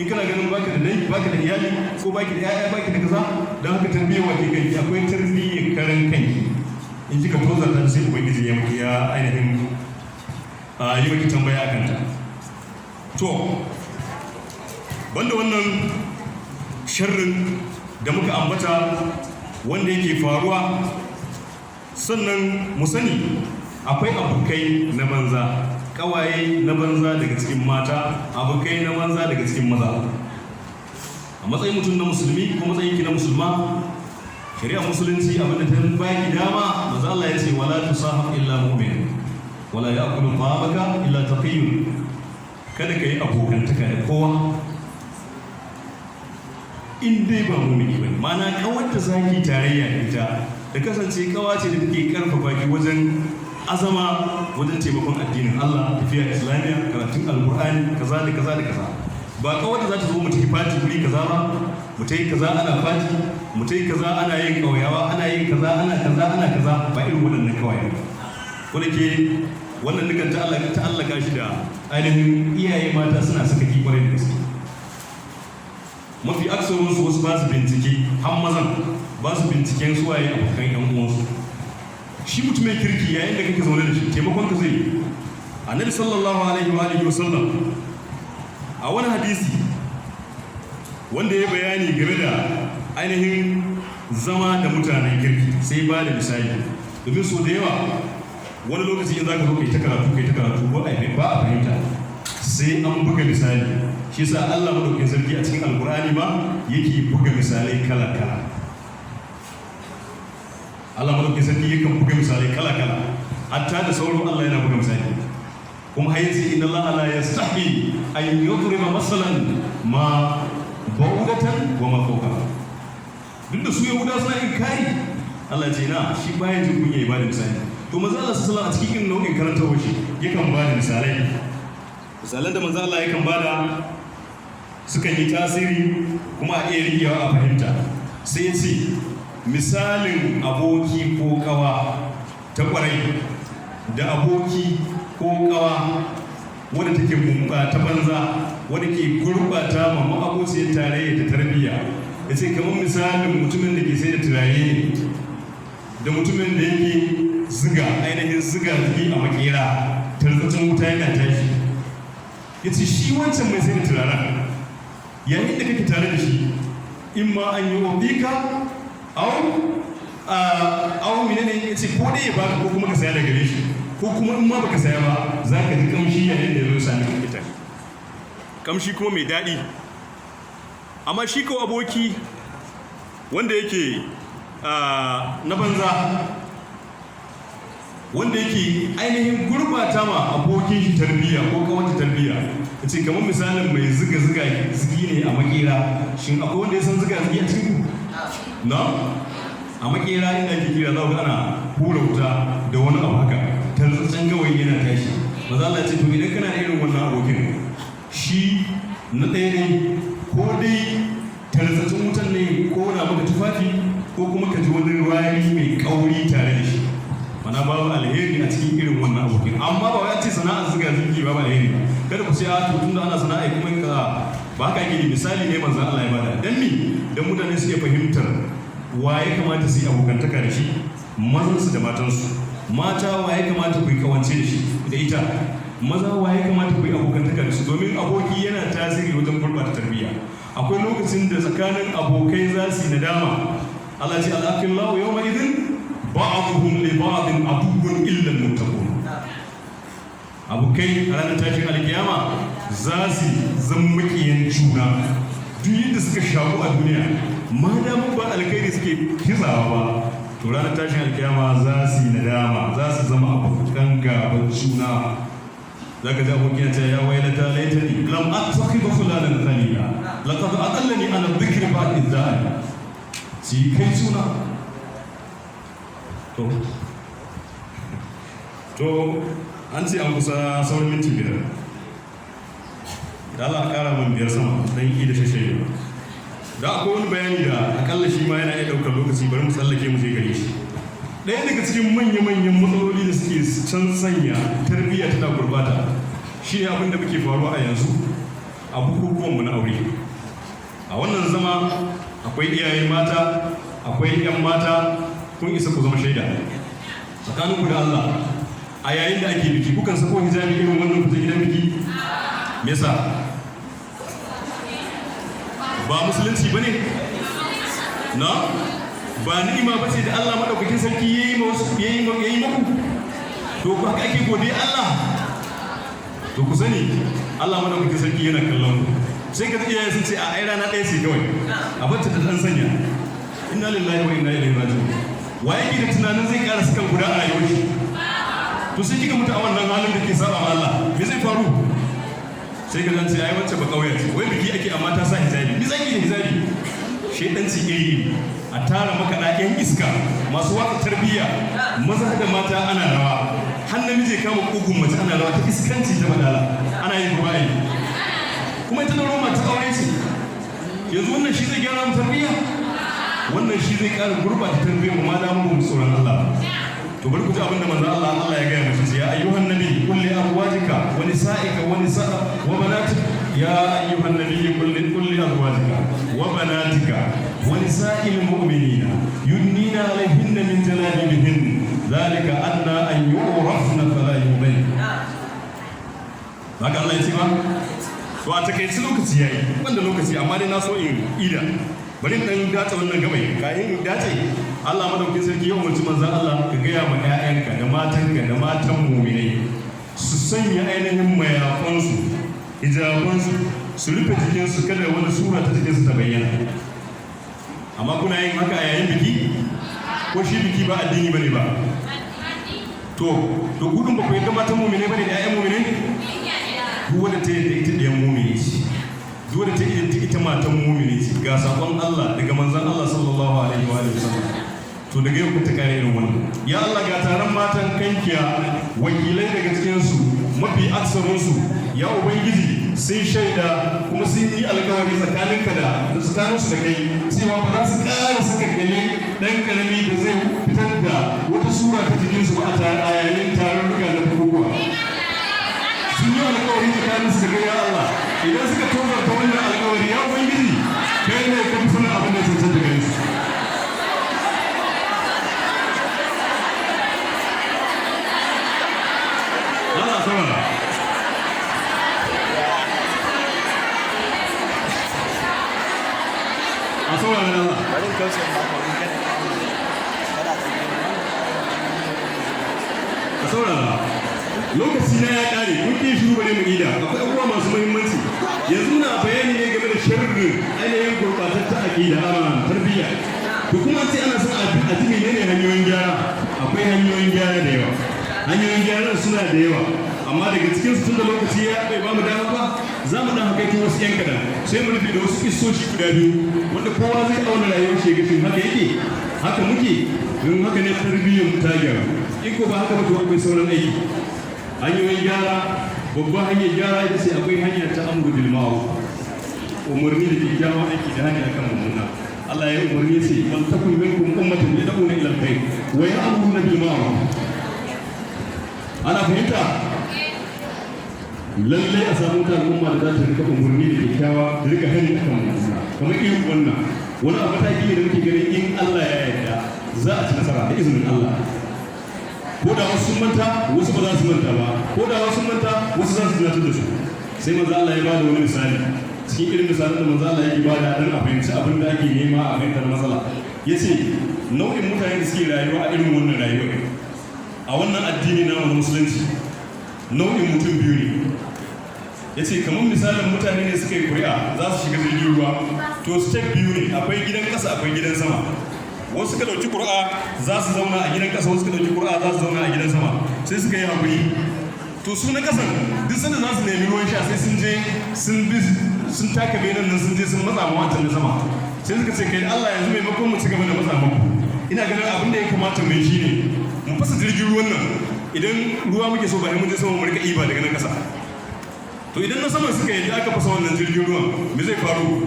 In kana ganin baka da dangi, baka da iyali, ko baki da yaya, baki da kaza, don haka tarbiyyar wa ke kanki, akwai tarbiyyar karan kanki. In kika toza ta sai ubangiji ya maki ya ainihin yi maki tambaya akan ta. To banda wannan sharrin da muka ambata wanda yake faruwa, sannan mu sani akwai abokai na banza, kawaye na banza daga cikin mata, abokai na banza daga cikin maza. A matsayin mutum na musulmi ko matsayin ki na musulma, shari'a musulunci abinda ta baki dama, maza Allah ya ce wala tusahab illa mu'min wala ya'kulu ta'amaka illa taqiyyun. Kada ka yi abokantaka da kowa in dai ba mu'mini bane. Ma'ana kawar da zaki tarayya ita da kasance kawa ce da take karfafa ki wajen azama, wajen taimakon addinin Allah, tafiya islamiyya, karatun alqur'ani, kaza da kaza da kaza. Ba kawai da za ta zo mu tafi fati wuri kaza ba, mu ta yi kaza ana fati, mu ta yi kaza ana yin ƙauyawa, ana yin kaza ana kaza ana kaza, ba irin waɗannan kawai ba. Ko da ke wannan nukan ta'allaka shi da ainihin iyaye mata suna saka kwarai da gaske. Mafi aksarinsu wasu ba su bincike, har mazan ba su binciken suwaye abokan yan uwansu. Shi mutumin kirki yayin da kake zaune da shi taimakon ka zai. Annabi sallallahu alaihi wa sallam a wani hadisi wanda ya bayani game da ainihin zama da mutanen kirki sai ba da misali, domin so da yawa wani lokaci in za ka zo kai ta karatu ba a fahimta, sai an buga misali. Shi sa Allah madaukakin sarki a cikin alkur'ani ma yake buga misalai kala-kala. Allah madaukakin sarki yakan buga misalai kala-kala, hatta da sauro Allah yana buga misali. Kuma hayyaci inna Allah la yastahi an yudriba masalan ma ba'udatan wa ma fawqa. Duk da su Yahuda suna inkari, Allah ce na shi bayan jin kunya ya bada misali. To manzo Allah sallallahu alaihi wasallam a cikin nau'in karantawar shi yakan bada misalai. Misalan da manzo Allah yakan bada sukan yi tasiri kuma a iya rigewa a fahimta. Sai ya ce misalin aboki ko kawa ta kwarai da aboki ko kawa wadda take ta banza, wadda ke gurbata ma ma'abociyar tarayya ta tarbiyya. Ya ce kamar misalin mutumin da ke sai da turare da mutumin da yake ziga ainihin ziga zigi a makera, tarzatsin wuta yana tashi. Ya ce shi wancan mai sai da turaren yayin da kake tare da shi, in ma an yi wabika au menene, ya ce ko dai ya baka ko kuma ka saya daga gare shi, ko kuma in ma baka saya ba za ka ji kamshi yayin da ya zo sami kan ita, kamshi kuma mai daɗi. Amma shi ko aboki wanda yake na banza, wanda yake ainihin gurbata ma abokin shi tarbiyya ko kawanta tarbiyya, ya ce kamar misalin mai ziga-ziga zigi ne a makera. Shin akwai wanda ya san ziga-zigi a cikin na? A makera inda ake kira za ku ana hura wuta da wani abu haka, tarzatsen gawayi yana tashi. Maza Allah ce to idan kana irin wannan abokin, shi na ɗaya ne, ko dai tarzatsen wutan ne ko na maka tufafi, ko kuma ka ji wani wari mai kauri tare da shi. Mana babu alheri a cikin irin wannan abokin. Amma ba wai ce sana'ar ziga zigi babu alheri. Kada ku ce a to tunda ana sana'a kuma ka ba ka gini. Misali ne manzon Allah ya bada. Dan ni dan mutane su iya fahimtar waye kamata su yi abokantaka da shi, mazansu da matansu. Mata waye kamata ku yi kawance da shi da ita, maza waye kamata ku yi abokantaka da su, domin aboki yana tasiri wajen gurɓata tarbiyya. Akwai lokacin da tsakanin abokai za su yi nadama. Allah ce al-akhillahu yawma idhin ba'dhum li ba'dhin aduwwun illa al-muttaqun. Abokai a ranar tashin alkiyama za su zama makiyan juna duk yadda suka shafu a duniya, ma damu ba alkhairi suke kitsawa ba, to ranar tashin alkiyama za su yi nadama, za su zama abokan gaban juna. zaka ji abokin ta ya wailata laitani lam attakhidhu fulanan khalila laqad adallani ala dhikri ba'd idza'i shi kai suna to an ce an kusa sauran minti biyar da Allah kara mun biyar sama dan yi da shashe da akwai wani bayani da akalla shi ma yana iya daukar lokaci bari mu tsallake mu je gare shi. Ɗaya daga cikin manya-manyan matsaloli da suke can sanya tarbiyya tana gurbata shi ne abin da muke faruwa a yanzu a bukukuwanmu na aure. A wannan zama akwai iyaye mata, akwai 'yan mata, kun isa ku zama shaida tsakaninku da Allah. A yayin da ake biki kukan sako hijabi irin wannan fita gidan biki? Me yasa? Ba musulunci bane? Na? Ba ni'ima ba ce da Allah madaukakin sarki yayi muku? To ba haka ake godiya Allah? To ku sani Allah madaukakin sarki yana kallon ku. Sai ka iyaye sun ce a ai rana ɗaya ce kawai. A bacci da ɗan sanya. Inna lillahi wa inna ilaihi raji'un. Wa yake da tunanin zai ƙara sakan guda a rayuwar shi? To sai kika mutu a wannan halin da ke saba wa Allah. Me zai faru? Sai ka zance ai wacce ba kauye ce. Wai biki ake amma ta sa hijabi. Me zaki da hijabi? Shedanci iri a tara makaɗa 'yan iska masu watsa tarbiyya maza da mata ana rawa har namiji kama kugun mace ana rawa ta iskanci ta madala ana yin ruwaye kuma ita da roma ta aure ce. Yanzu wannan shi zai gyara mu tarbiyya, wannan shi zai ƙara gurbata tarbiyyar mu ma da mu tsoron Allah. To bari ku ji abinda manzo Allah ya gaya mace ya ayyuhan nabi qul li azwajika wa nisa'ika wa banatika ya ayyuhan nabi qul li azwajika wa banatika wa nisa'il mu'minina yudnina alayhinna min jalabibihin dhalika adna an yu'rafna fala yu'min. Haka Allah ya ce ba? To a takaice lokaci yayi, wanda lokaci amma dai na so in ida bari dan dace wannan gabai kayan dace. Allah madaukakin sarki ya umarci manzon Allah ka gaya ma ƴaƴanka da matanka da matan mu'minai su sanya ainihin mayafansu hijabansu su rufe jikinsu kada wani sura ta jikinsu ta bayyana. Amma kuna yin haka a yayin biki ko shi biki ba addini bane ba? To gudun ba ku yadda matan mu'minai bane da ƴaƴan mu'minai? Duk wanda ta yadda ita ɗayan mu'mini ce, duk wanda ta yadda ita matan mu'mini ce, ga sakon Allah daga manzon Allah sallallahu alaihi wa sallam. To daga yau ta kare irin wannan. Ya Allah ga taron matan kankiya wakilai daga cikinsu mafi aksarinsu ya Ubangiji sun shaida kuma sun yi alkawari tsakaninka da tsakaninsu da kai cewa ba za su ƙara saka gani ɗan ƙarami da zai fitar da wata sura ta jikinsu ba a yayin taron ruga na bukukuwa. Sun yi alkawari tsakaninsu da kai ya Allah idan suka tozarta wannan alkawari ya Ubangiji kai ne ka fi sanin abin da cancanta gare su. Lokaci na ya kare mun ke shiru bane mu ida akwai abubuwa masu muhimmanci yanzu na bayani ne game da sharri ainihin gurbatatta aqida a tarbiyya to kuma sai ana son a ji menene hanyoyin gyara. Akwai hanyoyin gyara da yawa, hanyoyin gyara suna da yawa amma daga cikin su tunda lokaci ya bai ba mu dama ba za mu dan hakaito wasu yan kadan sai mu rufe da wasu kissoshi guda biyu wanda kowa zai auna rayuwar shi ga shin haka yake haka muke don haka ne tarbiyyar mu ta gyara. In ko ba haka ba to akwai sauran aiki. Hanyoyin gyara, babban hanyar gyara ita ce akwai hanyar ta amru bil ma'ruf, umarni da kyakkyawan aiki da hanya akan mummuna. Allah ya umarni ce wal takun minkum ummatun yad'una ila al-khair wa ya'muruna bil ma'ruf. Ana fahimta? Lalle a samu ta al'umma da za ta rika umarni da kyakkyawa da rika hani akan mummuna. Kamar irin wannan wani abu mataki ne da muke ganin in Allah ya yarda za a ci nasara da izinin Allah. Ko da wasu sun manta wasu ba za su manta ba, ko da wasu manta wasu za su tunatar da su. Sai manzo Allah ya bada wani misali cikin irin misalan da manzo Allah yake bada dan a fahimci abin da ake nema a fahimtar matsala. Yace nau'in mutane da suke rayuwa a irin wannan rayuwa a wannan addini na musulunci nau'in mutum biyu ne. Yace kamar misalin mutane ne suka yi ƙuri'a za su shiga jirgin ruwa to step biyu ne, akwai gidan ƙasa akwai gidan sama. Wasu suka dauki ƙura za su zauna a gidan ƙasa, wasu suka dauki ƙura za su zauna a gidan sama. Sai suka yi haƙuri to su na kasan duk sanda za su nemi ruwan sha sai sun je sun taka benin nan sun je sun matsa ma wancan na sama sai suka ce kai Allah yanzu maimakon mu ci gaba da matsa muku ina ganin abin da ya kamata mai shi ne mu fasa jirgin ruwan nan idan ruwa muke so ba mun je sama mu rika iba daga nan kasa to idan na sama suka yi aka fasa wannan jirgin ruwan me zai faru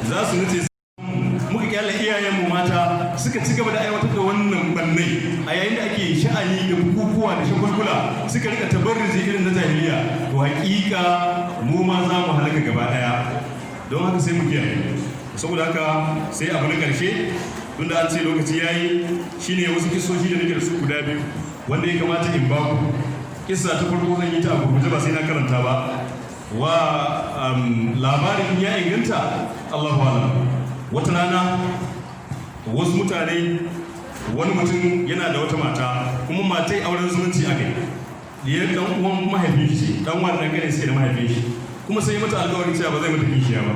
za su nace muka kyalla iyayenmu mata suka ci gaba da aiwatar da wannan bannai a yayin da ake sha'ani da bukukuwa da shagulgula suka rika tabarruji irin na jahiliya to hakika mu ma za mu halaka gaba daya don haka sai mu kiyaye saboda haka sai abu na karshe tunda an ce lokaci yayi shine wasu kisoshi da nake da su guda biyu wanda ya kamata in ba ku kissa ta farko zan yi ta a gurguje ba sai na karanta ba wa labarin ya inganta Allahu a'lam wata rana wasu mutane wani mutum yana da wata mata kuma matai auren zumunci a kai diyar dan uwan mahaifin shi dan wannan gane sai da mahaifin shi kuma sai mata alƙawarin cewa ba zai mata kishiya ba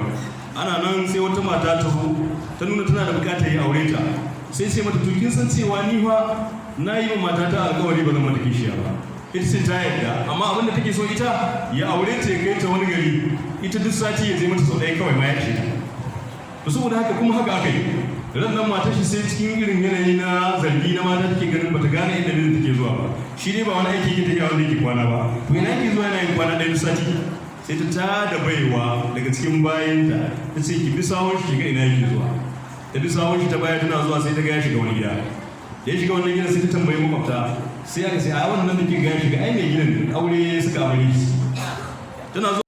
ana nan sai wata mata ta zo ta nuna tana da bukatar yi aure ta sai ce mata to kin san cewa ni fa na yi wa mata ta alƙawari ba zan mata kishiya ba ita ce ta yarda amma abin da take so ita ya aure ta ya kai ta wani gari ita duk sati ya je mata sau ɗaya kawai ma ya ce to saboda haka kuma haka aka yi ran nan matar shi sai cikin irin yanayi na zargi na mata take ganin bata gane inda mijin take zuwa ba shi dai ba wani aiki yake take wanda yake kwana ba to ina yake zuwa yana yin kwana ɗaya sati sai ta tada baiwa daga cikin bayanta ta ce ki bi sawon shi ga ina yake zuwa ta bi sawon shi ta baya tana zuwa sai ta ga ya shiga wani gida da ya shiga wannan gidan sai ta tambayi makwabta sai aka ce a wannan da ke ga ya shiga ai mai gidan aure suka aure shi tana